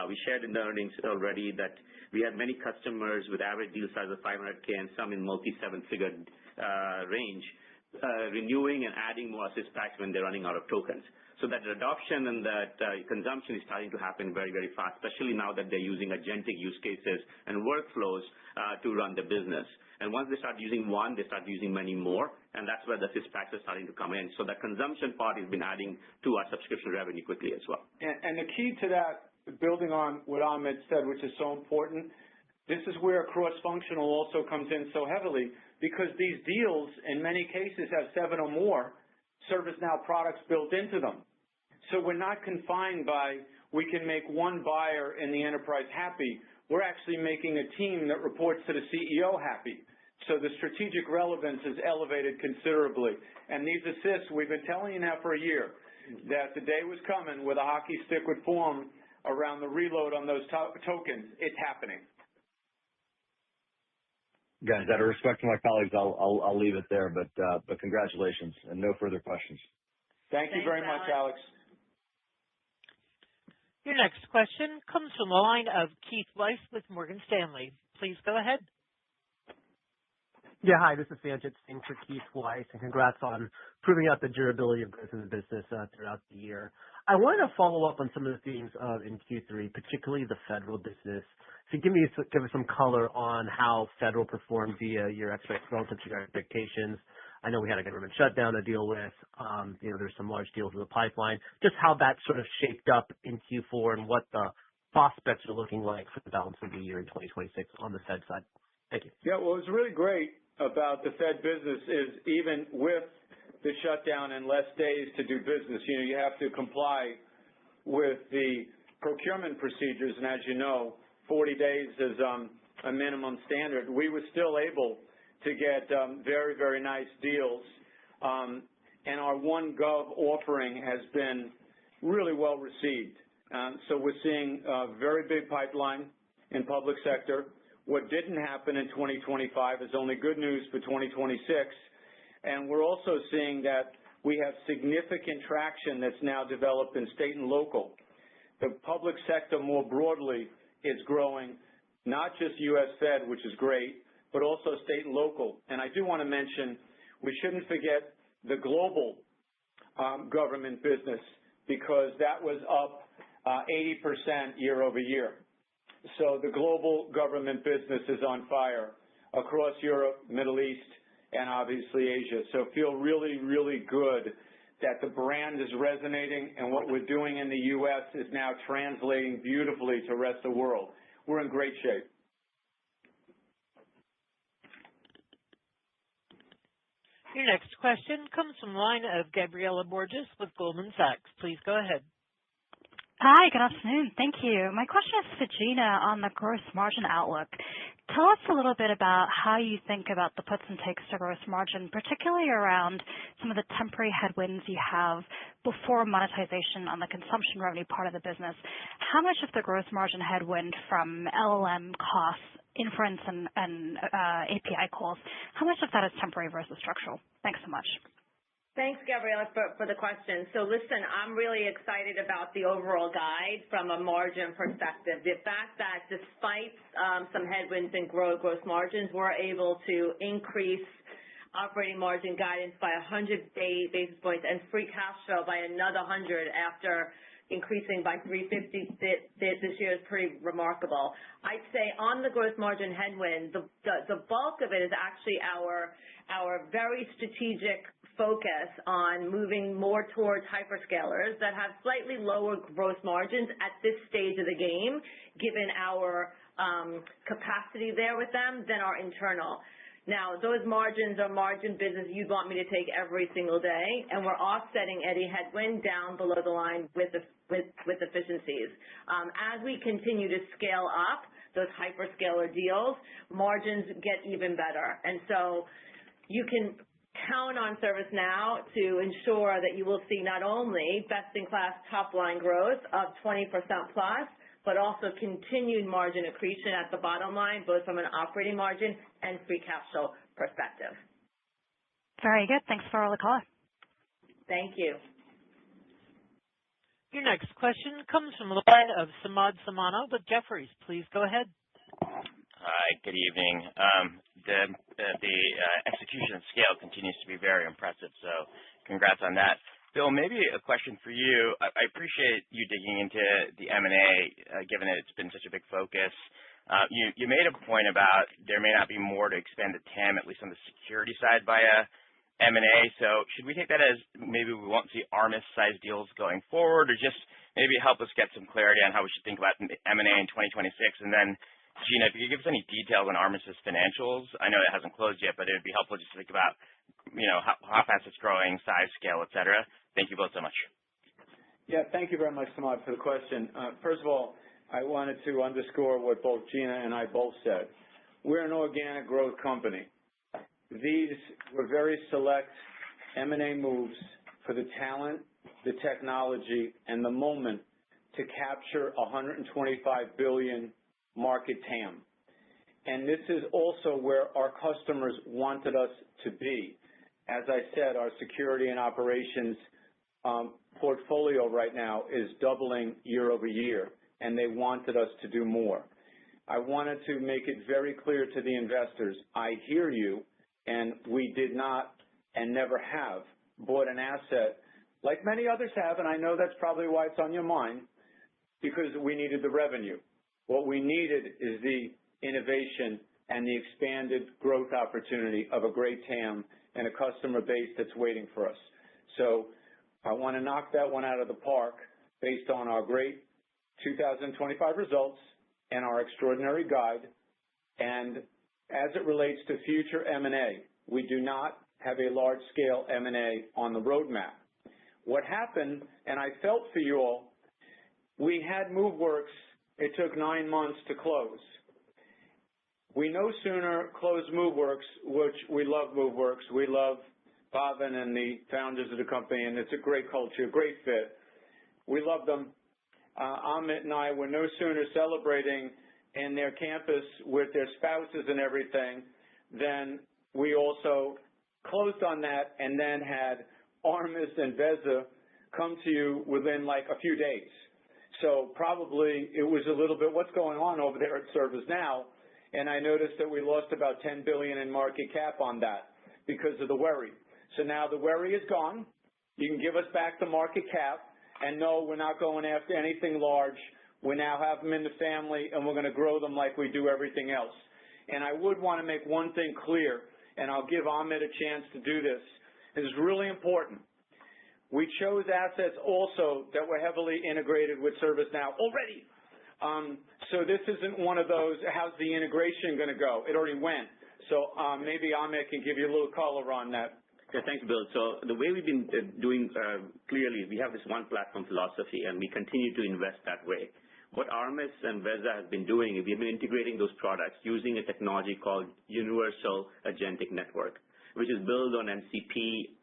We shared in the earnings already that we had many customers with average deal size of $500K and some in multi-seven-figure range, renewing and adding more assist packs when they're running out of tokens. So that adoption and that consumption is starting to happen very, very fast, especially now that they're using agentic use cases and workflows to run the business. And once they start using one, they start using many more, and that's where the assist packs are starting to come in. So the consumption part has been adding to our subscription revenue quickly as well. And the key to that, building on what Ahmed said, which is so important, this is where cross-functional also comes in so heavily, because these deals in many cases have 7 or more ServiceNow products built into them. So we're not confined by we can make one buyer in the enterprise happy. We're actually making a team that reports to the CEO happy. So the strategic relevance is elevated considerably. And these assists, we've been telling you now for a year that the day was coming with a hockey stick would form around the reload on those tokens. It's happening. Guys, out of respect to my colleagues, I'll leave it there, but congratulations and no further questions. Thank you very much, Alex. Your next question comes from the line of Keith Weiss with Morgan Stanley. Please go ahead. Yeah, hi, this is Sanjit Singh for Keith Weiss, and congrats on proving out the durability of growth in the business throughout the year. I wanted to follow up on some of the themes in Q3, particularly the federal business. So give us some color on how federal performed via relative to your expectations. I know we had a government shutdown to deal with. There's some large deals in the pipeline. Just how that sort of shaped up in Q4 and what the prospects are looking like for the balance of the year in 2026 on the Fed side. Thank you. Yeah, well, what's really great about the Fed business is even with the shutdown and less days to do business, you have to comply with the procurement procedures, and as you know, 40 days is a minimum standard. We were still able to get very, very nice deals, and our OneGov offering has been really well received. So we're seeing a very big pipeline in public sector. What didn't happen in 2025 is only good news for 2026, and we're also seeing that we have significant traction that's now developed in state and local. The public sector more broadly is growing, not just U.S. Fed, which is great, but also state and local. And I do want to mention, we shouldn't forget the global government business, because that was up 80% year over year. So the global government business is on fire across Europe, Middle East, and obviously Asia. So feel really, really good that the brand is resonating, and what we're doing in the U.S. is now translating beautifully to the rest of the world. We're in great shape. Your next question comes from the line of Gabriela Borges with Goldman Sachs. Please go ahead. Hi, good afternoon. Thank you. My question is for Gina on the gross margin outlook. Tell us a little bit about how you think about the puts and takes to gross margin, particularly around some of the temporary headwinds you have before monetization on the consumption revenue part of the business. How much of the gross margin headwind from LLM costs, inference, and API calls, how much of that is temporary versus structural? Thanks so much. Thanks, Gabriela, for the question. So listen, I'm really excited about the overall guide from a margin perspective. The fact that despite some headwinds in gross margins, we're able to increase operating margin guidance by 100 basis points and free cash flow by another 100 after increasing by 350 this year is pretty remarkable. I'd say on the gross margin headwind, the bulk of it is actually our very strategic focus on moving more towards hyperscalers that have slightly lower gross margins at this stage of the game, given our capacity there with them than our internal. Now, those margins are margin business you'd want me to take every single day, and we're offsetting any headwind down below the line with efficiencies. As we continue to scale up those hyperscaler deals, margins get even better. And so you can count on ServiceNow to ensure that you will see not only best-in-class top-line growth of 20% plus, but also continued margin accretion at the bottom line, both from an operating margin and free cash flow perspective. Very good. Thanks for all the color. Thank you. Your next question comes from the line of Samad Samana with Jefferies. Please go ahead. Hi, good evening. The execution and scale continues to be very impressive, so congrats on that. Bill, maybe a question for you. I appreciate you digging into the M&A, given that it's been such a big focus. You made a point about there may not be more to expand the TAM, at least on the security side, via M&A. So should we take that as maybe we won't see Armis-sized deals going forward, or just maybe help us get some clarity on how we should think about M&A in 2026? And then, Gina, if you could give us any details on Armis's financials. I know it hasn't closed yet, but it would be helpful just to think about, how fast it's growing, size, scale, et cetera. Thank you both so much. Yeah, thank you very much, Samad, for the question. First of all, I wanted to underscore what both Gina and I both said. We're an organic growth company. These were very select M&A moves for the talent, the technology, and the moment to capture $125 billion market TAM. And this is also where our customers wanted us to be. As I said, our security and operations portfolio right now is doubling year over year, and they wanted us to do more. I wanted to make it very clear to the investors, I hear you, and we did not and never have bought an asset like many others have, and I know that's probably why it's on your mind, because we needed the revenue. What we needed is the innovation and the expanded growth opportunity of a great TAM and a customer base that's waiting for us. So I want to knock that one out of the park based on our great 2025 results and our extraordinary guide. And as it relates to future M&A, we do not have a large-scale M&A on the roadmap. What happened, and I felt for you all, we had MoveWorks. It took 9 months to close. We no sooner closed MoveWorks, which we love MoveWorks. We love Bhavin and the founders of the company, and it's a great culture, great fit. We love them. Amit and I were no sooner celebrating in their campus with their spouses and everything, then we also closed on that and then had Armis and Veza come to you within like a few days. So probably it was a little bit, what's going on over there at ServiceNow? And I noticed that we lost about $10 billion in market cap on that because of the worry. So now the worry is gone. You can give us back the market cap. And no, we're not going after anything large. We now have them in the family, and we're going to grow them like we do everything else. And I would want to make one thing clear, and I'll give Amit a chance to do this. This is really important. We chose assets also that were heavily integrated with ServiceNow already. So this isn't one of those, how's the integration going to go? It already went. So maybe Amit can give you a little color on that. Yeah, thanks, Bill. So the way we've been doing clearly, we have this one platform philosophy, and we continue to invest that way. what Armis and Veza has been doing is we've been integrating those products using a technology called Universal Agentic Network, which is built on MCP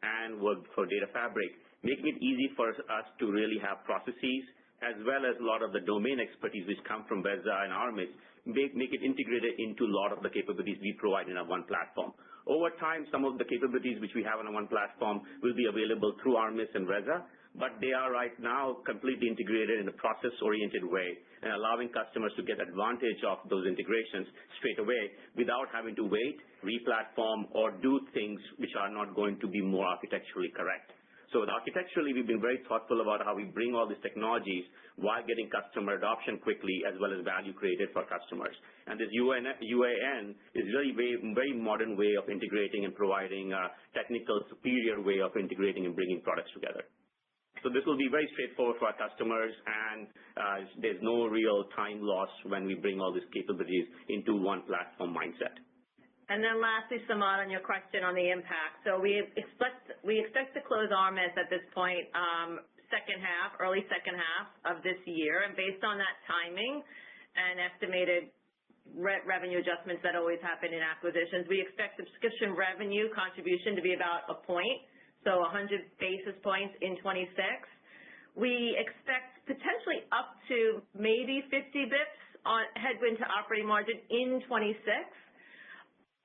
and work for Data Fabric, making it easy for us to really have processes as well as a lot of the domain expertise which come from Veza and Armis, make it integrated into a lot of the capabilities we provide in our one platform. Over time, some of the capabilities which we have on our one platform will be available through Armis and Veza, but they are right now completely integrated in a process-oriented way and allowing customers to get advantage of those integrations straight away without having to wait, re-platform, or do things which are not going to be more architecturally correct. So architecturally, we've been very thoughtful about how we bring all these technologies while getting customer adoption quickly as well as value created for customers. And this UAN is really a very modern way of integrating and providing a technical superior way of integrating and bringing products together. So this will be very straightforward for our customers, and there's no real time loss when we bring all these capabilities into one platform mindset. And then lastly, Samad, on your question on the impact. So we expect to close Armis at this point, early second half of this year. And based on that timing and estimated revenue adjustments that always happen in acquisitions, we expect subscription revenue contribution to be about a point, so 100 basis points in 26. We expect potentially up to maybe 50 bips on headwind to operating margin in 26.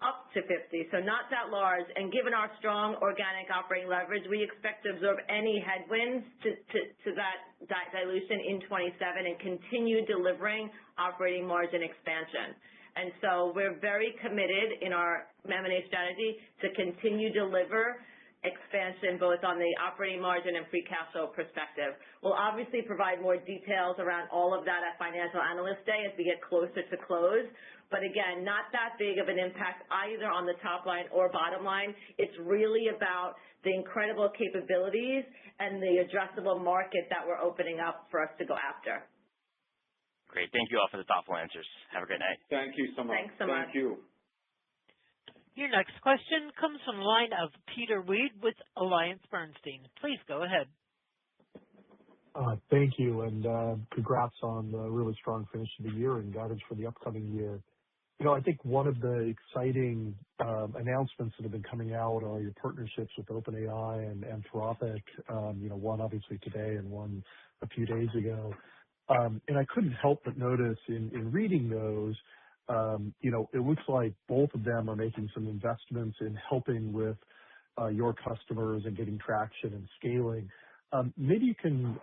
Up to 50, so not that large. And given our strong organic operating leverage, we expect to absorb any headwinds to that dilution in 27 and continue delivering operating margin expansion. And so we're very committed in our M&A strategy to continue deliver expansion both on the operating margin and free cash flow perspective. We'll obviously provide more details around all of that at Financial Analyst Day as we get closer to close. But again, not that big of an impact either on the top line or bottom line. It's really about the incredible capabilities and the addressable market that we're opening up for us to go after. Great. Thank you all for the thoughtful answers. Have a great night. Thank you so much. Thanks so much. Thank you. Your next question comes from the line of Peter Weed with AllianceBernstein. Please go ahead. Thank you, and congrats on the really strong finish of the year and guidance for the upcoming year. I think one of the exciting announcements that have been coming out are your partnerships with OpenAI and Anthropic, one obviously today and one a few days ago. And I couldn't help but notice in reading those, it looks like both of them are making some investments in helping with your customers and getting traction and scaling. Maybe you can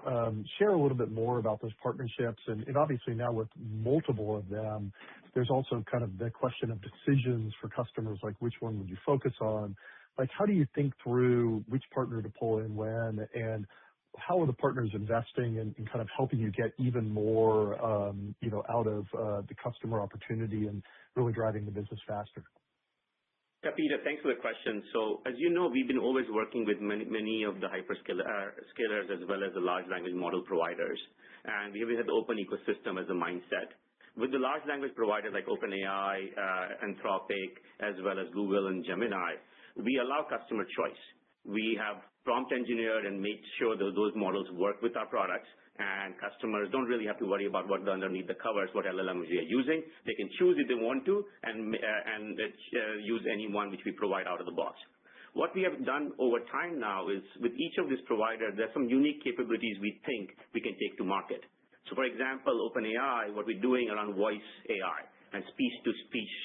share a little bit more about those partnerships. And obviously now with multiple of them, there's also kind of the question of decisions for customers, like which one would you focus on? Like, how do you think through which partner to pull in when, and how are the partners investing in kind of helping you get even more, out of the customer opportunity and really driving the business faster? Yeah, Peter, thanks for the question. So as you know, we've been always working with many of the hyperscalers as well as the large language model providers. And we have had the open ecosystem as a mindset. With the large language providers like OpenAI, Anthropic, as well as Google and Gemini, we allow customer choice. We have prompt engineered and made sure that those models work with our products, and customers don't really have to worry about what's underneath the covers, what LLMs they are using. They can choose if they want to and use any one which we provide out of the box. What we have done over time now is with each of these providers, there's some unique capabilities we think we can take to market. So for example, OpenAI, what we're doing around voice AI and speech-to-speech,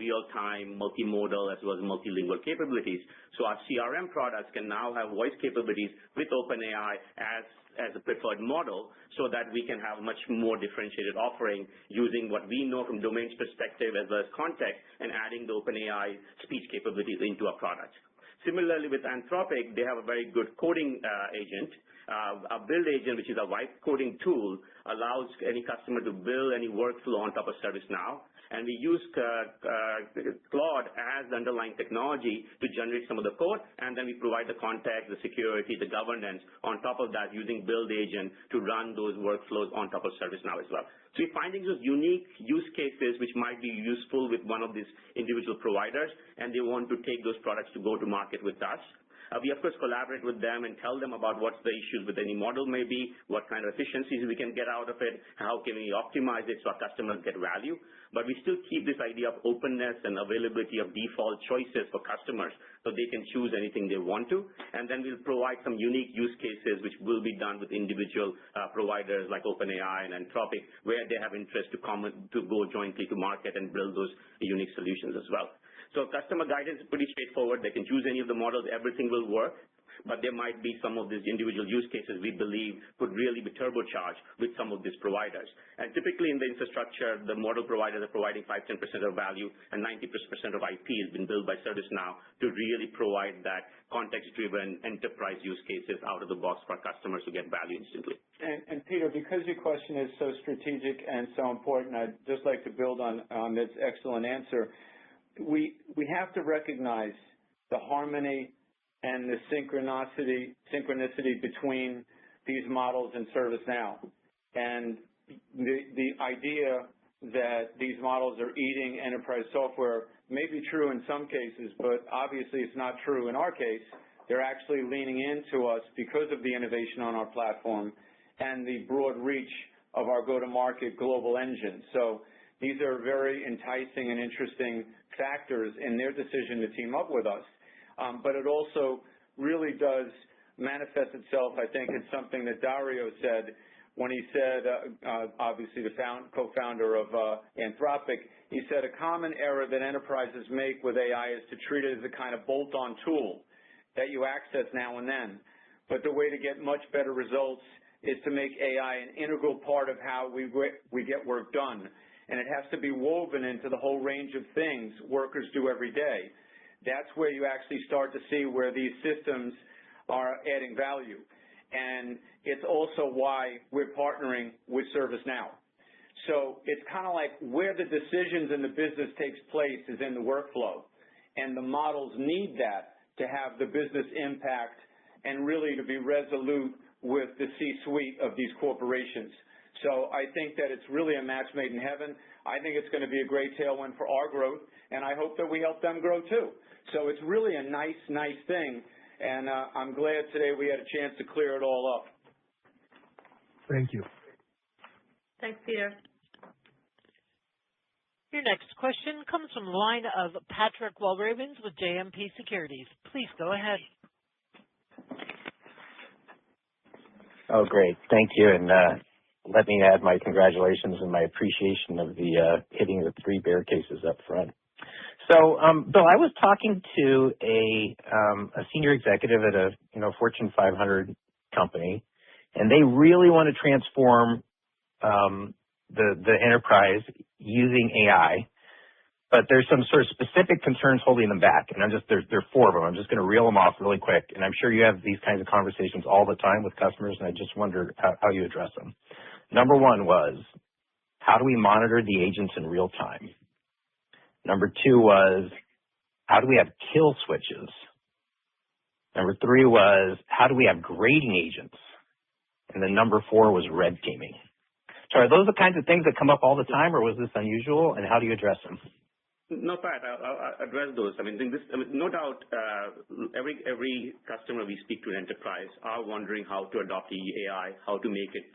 real-time, multimodal, as well as multilingual capabilities. So our CRM products can now have voice capabilities with OpenAI as a preferred model so that we can have much more differentiated offering using what we know from domains perspective as well as context and adding the OpenAI speech capabilities into our products. Similarly, with Anthropic, they have a very good coding agent. A build agent, which is a vibe coding tool, allows any customer to build any workflow on top of ServiceNow. And we use Claude as the underlying technology to generate some of the code, and then we provide the context, the security, the governance on top of that using build agent to run those workflows on top of ServiceNow as well. So we're finding those unique use cases which might be useful with one of these individual providers, and they want to take those products to go to market with us. We, of course, collaborate with them and tell them about what's the issues with any model may be, what kind of efficiencies we can get out of it, how can we optimize it so our customers get value. But we still keep this idea of openness and availability of default choices for customers so they can choose anything they want to. And then we'll provide some unique use cases which will be done with individual providers like OpenAI and Anthropic, where they have interest to go jointly to market and build those unique solutions as well. So customer guidance is pretty straightforward. They can choose any of the models. Everything will work. But there might be some of these individual use cases we believe could really be turbocharged with some of these providers. And typically in the infrastructure, the model providers are providing 5-10% of value, and 90% of IP has been built by ServiceNow to really provide that context-driven enterprise use cases out of the box for our customers to get value instantly. And Peter, because your question is so strategic and so important, I'd just like to build on this excellent answer. We have to recognize the harmony and the synchronicity between these models and ServiceNow. And the idea that these models are eating enterprise software may be true in some cases, but obviously it's not true in our case. They're actually leaning into us because of the innovation on our platform and the broad reach of our go-to-market global engine. So these are very enticing and interesting factors in their decision to team up with us. But it also really does manifest itself, I think, in something that Dario said when he said, obviously the co-founder of Anthropic, he said a common error that enterprises make with AI is to treat it as a kind of bolt-on tool that you access now and then. But the way to get much better results is to make AI an integral part of how we get work done. And it has to be woven into the whole range of things workers do every day. That's where you actually start to see where these systems are adding value. And it's also why we're partnering with ServiceNow. So it's kind of like where the decisions in the business takes place is in the workflow. And the models need that to have the business impact and really to be resolute with the C-suite of these corporations. So I think that it's really a match made in heaven. I think it's going to be a great tailwind for our growth, and I hope that we help them grow too. So it's really a nice thing, and I'm glad today we had a chance to clear it all up. Thank you. Thanks, Peter. Your next question comes from the line of Patrick Walravens with JMP Securities. Please go ahead. Oh, great. Thank you. And let me add my congratulations and my appreciation of the hitting the 3 bear cases up front. So, Bill, I was talking to a senior executive at a Fortune 500 company, and they really want to transform the enterprise using AI, but there's some sort of specific concerns holding them back. And there are 4 of them. I'm just going to reel them off really quick. And I'm sure you have these kinds of conversations all the time with customers, and I just wondered how you address them. Number 1 was, how do we monitor the agents in real time? Number 2 was, how do we have kill switches? Number 3 was, how do we have grading agents? And then number 4 was red teaming. So are those the kinds of things that come up all the time, or was this unusual, and how do you address them? No, Pat, I'll address those. No doubt, every customer we speak to in enterprise are wondering how to adopt the AI, how to make it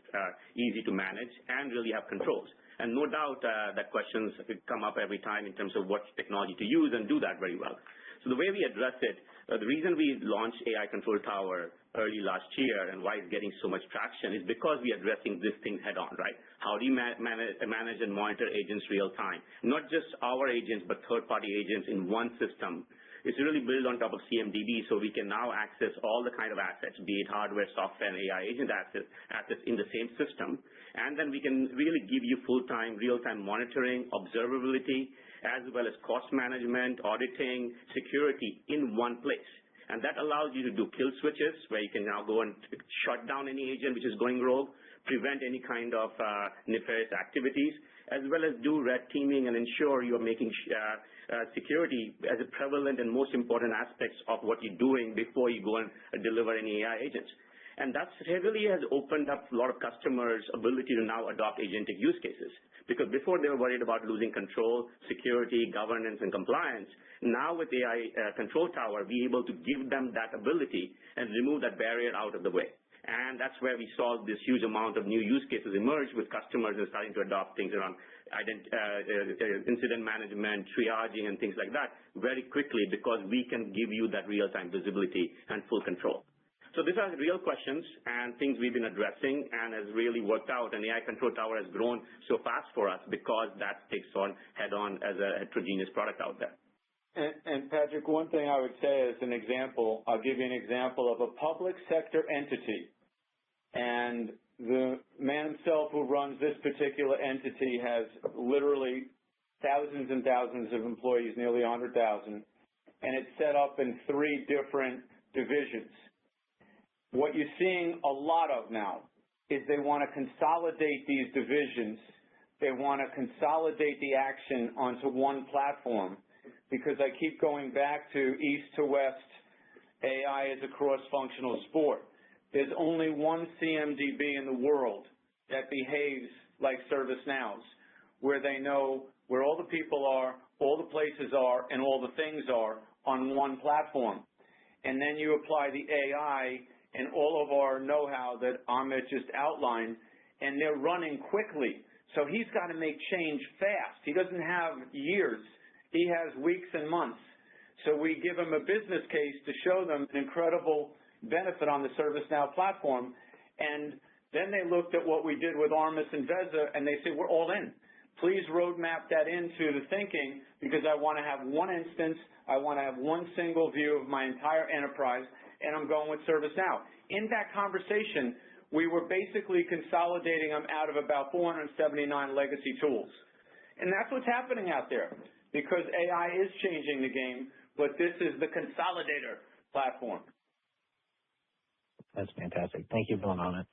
easy to manage, and really have controls. And no doubt that questions come up every time in terms of what technology to use and do that very well. So the way we address it, the reason we launched AI Control Tower early last year and why it's getting so much traction is because we're addressing this thing head on, right? How do you manage and monitor agents real time? Not just our agents, but third-party agents in one system. It's really built on top of CMDB, so we can now access all the kind of assets, be it hardware, software, and AI agent assets in the same system. And then we can really give you full-time, real-time monitoring, observability, as well as cost management, auditing, security in one place. And that allows you to do kill switches, where you can now go and shut down any agent which is going rogue, prevent any kind of nefarious activities, as well as do red teaming and ensure you're making security as a prevalent and most important aspects of what you're doing before you go and deliver any AI agents. And that really has opened up a lot of customers' ability to now adopt agentic use cases. Because before they were worried about losing control, security, governance, and compliance. Now with AI Control Tower, we're able to give them that ability and remove that barrier out of the way. And that's where we saw this huge amount of new use cases emerge with customers and starting to adopt things around incident management, triaging, and things like that very quickly because we can give you that real-time visibility and full control. So these are real questions and things we've been addressing and has really worked out. And AI Control Tower has grown so fast for us because that takes on head-on as a heterogeneous product out there. And Patrick, one thing I would say as an example, I'll give you an example of a public sector entity. And the man himself who runs this particular entity has literally thousands and thousands of employees, nearly 100,000. And it's set up in 3 different divisions. What you're seeing a lot of now is they want to consolidate these divisions. They want to consolidate the action onto one platform because I keep going back to east to west, AI is a cross-functional sport. There's only one CMDB in the world that behaves like ServiceNow's, where they know where all the people are, all the places are, and all the things are on one platform. And then you apply the AI and all of our know-how that Amit just outlined, and they're running quickly. So he's got to make change fast. He doesn't have years. He has weeks and months. So we give him a business case to show them an incredible benefit on the ServiceNow platform. And then they looked at what we did with Armis and Veza, and they said, we're all in. Please roadmap that into the thinking because I want to have one instance. I want to have one single view of my entire enterprise, and I'm going with ServiceNow. In that conversation, we were basically consolidating them out of about 479 legacy tools. And that's what's happening out there because AI is changing the game, but this is the consolidator platform. That's fantastic. Thank you, Bill and Amit.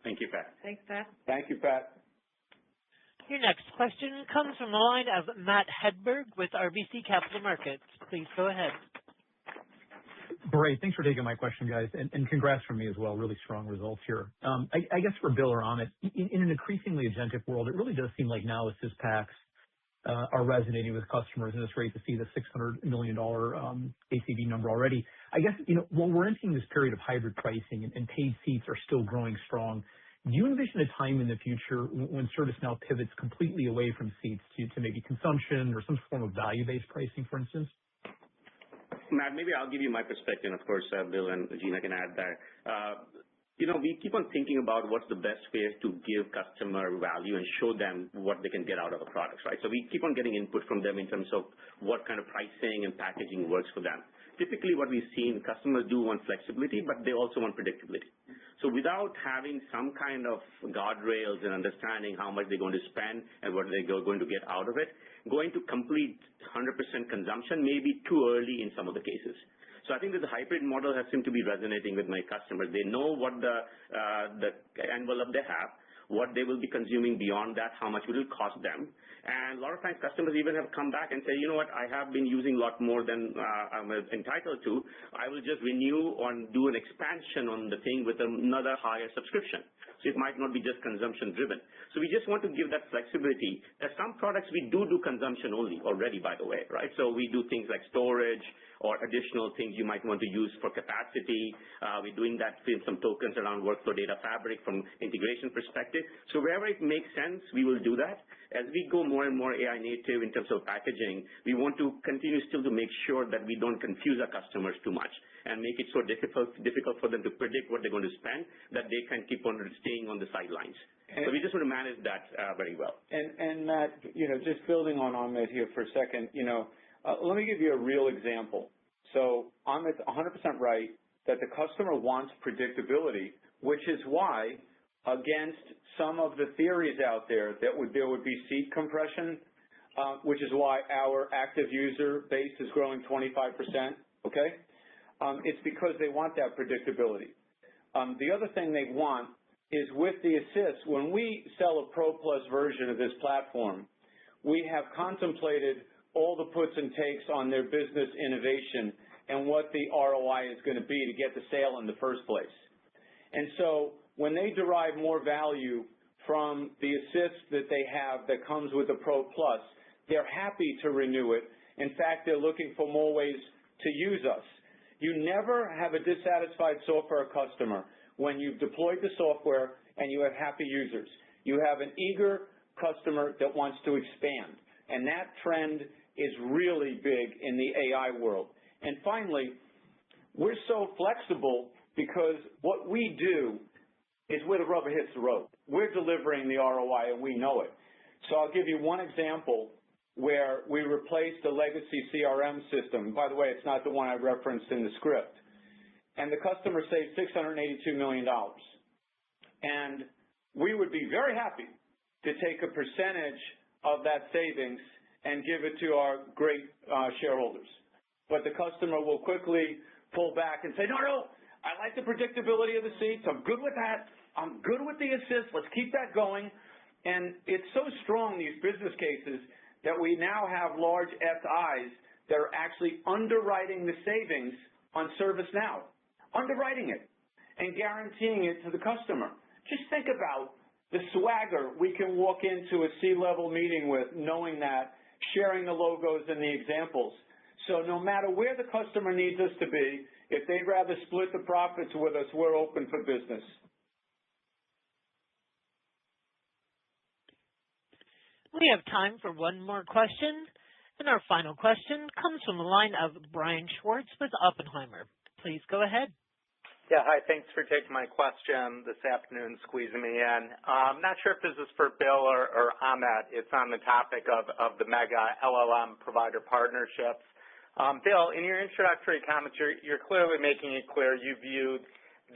Thank you, Pat. Thanks, Pat. Thank you, Pat. Your next question comes from the line of Matt Hedberg with RBC Capital Markets. Please go ahead. Great. Thanks for taking my question, guys, and congrats from me as well. Really strong results here. I guess for Bill or Amit, in an increasingly agentic world, it really does seem like now assist packs are resonating with customers, and it's great to see the $600 million ACV number already. I guess, when we're entering this period of hybrid pricing and paid seats are still growing strong, do you envision a time in the future when ServiceNow pivots completely away from seats to maybe consumption or some form of value-based pricing, for instance? Matt, maybe I'll give you my perspective. Of course, Bill and Gina can add there. We keep on thinking about what's the best way to give customer value and show them what they can get out of a product, right? So we keep on getting input from them in terms of what kind of pricing and packaging works for them. Typically what we've seen, customers do want flexibility, but they also want predictability. So without having some kind of guardrails and understanding how much they're going to spend and what they're going to get out of it, going to complete 100% consumption may be too early in some of the cases. So I think that the hybrid model has seemed to be resonating with my customers. They know what the envelope they have, what they will be consuming beyond that, how much it will cost them. And a lot of times customers even have come back and say, you know what, I have been using a lot more than I'm entitled to. I will just renew or do an expansion on the thing with another higher subscription. So it might not be just consumption driven. So we just want to give that flexibility. There's some products we do consumption only already, by the way, right? So we do things like storage or additional things you might want to use for capacity. We're doing that with some tokens around workflow data fabric from integration perspective. So wherever it makes sense, we will do that. As we go more and more AI native in terms of packaging, we want to continue still to make sure that we don't confuse our customers too much and make it so difficult for them to predict what they're going to spend, that they can keep on staying on the sidelines. So we just want to manage that very well. And Matt, just building on Amit here for a second, let me give you a real example. So Amit's 100% right that the customer wants predictability, which is why against some of the theories out there that there would be seat compression, which is why our active user base is growing 25%, okay? It's because they want that predictability. The other thing they want is with the assist, when we sell a Pro Plus version of this platform, we have contemplated all the puts and takes on their business innovation, and what the ROI is going to be to get the sale in the first place. And so when they derive more value from the assist that they have that comes with the Pro Plus, they're happy to renew it. In fact, they're looking for more ways to use us. You never have a dissatisfied software customer when you've deployed the software and you have happy users. You have an eager customer that wants to expand, and that trend is really big in the AI world. And finally, we're so flexible because what we do is where the rubber hits the road. We're delivering the ROI, and we know it. So I'll give you one example where we replaced a legacy CRM system. By the way, it's not the one I referenced in the script. And the customer saved $682 million. And we would be very happy to take a percentage of that savings and give it to our great shareholders. But the customer will quickly pull back and say, no, I like the predictability of the seats. I'm good with that. I'm good with the assist. Let's keep that going. And it's so strong, these business cases, that we now have large SIs that are actually underwriting the savings on ServiceNow, underwriting it and guaranteeing it to the customer. Just think about the swagger we can walk into a C-level meeting with, knowing that, sharing the logos and the examples. So no matter where the customer needs us to be, if they'd rather split the profits with us, we're open for business. We have time for one more question, and our final question comes from the line of Brian Schwartz with Oppenheimer. Please go ahead. Yeah, hi. Thanks for taking my question this afternoon, squeezing me in. I'm not sure if this is for Bill or Amit. It's on the topic of the mega LLM provider partnerships. Bill, in your introductory comments, you're clearly making it clear you view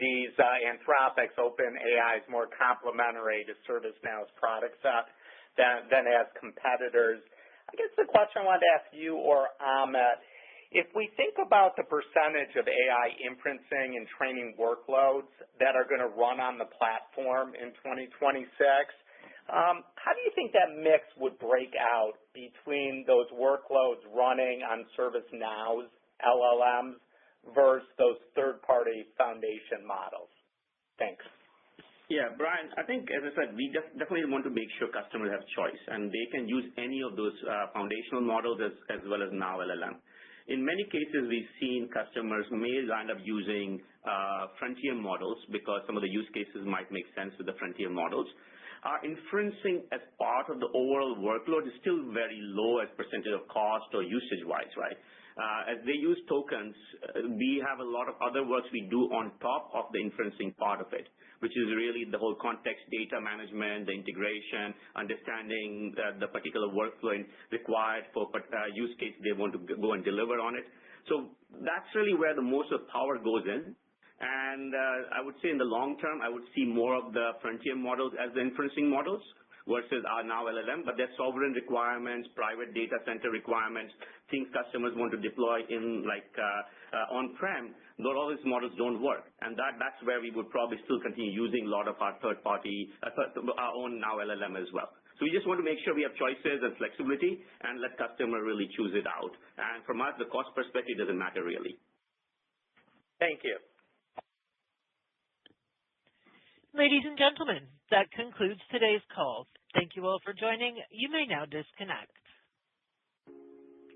these Anthropic's OpenAI as more complementary to ServiceNow's product set than as competitors. I guess the question I wanted to ask you or Amit, if we think about the percentage of AI inferencing and training workloads that are going to run on the platform in 2026, how do you think that mix would break out between those workloads running on ServiceNow's LLMs versus those third-party foundation models? Thanks. Yeah, Brian, I think, as I said, we definitely want to make sure customers have choice, and they can use any of those foundational models as well as Now LLM. In many cases, we've seen customers may end up using frontier models because some of the use cases might make sense with the frontier models. Inferencing as part of the overall workload is still very low as percentage of cost or usage-wise, right? As they use tokens, we have a lot of other works we do on top of the inferencing part of it, which is really the whole context data management, the integration, understanding the particular workflow required for use case they want to go and deliver on it. So that's really where the most of power goes in. And I would say in the long term, I would see more of the frontier models as the inferencing models versus our Now LLM, but there's sovereign requirements, private data center requirements, things customers want to deploy in like on-prem, though all these models don't work. And that's where we would probably still continue using a lot of our third-party, our own Now LLM as well. So we just want to make sure we have choices and flexibility and let customer really choose it out. And from us, the cost perspective doesn't matter really. Thank you. Ladies and gentlemen, that concludes today's call. Thank you all for joining. You may now disconnect.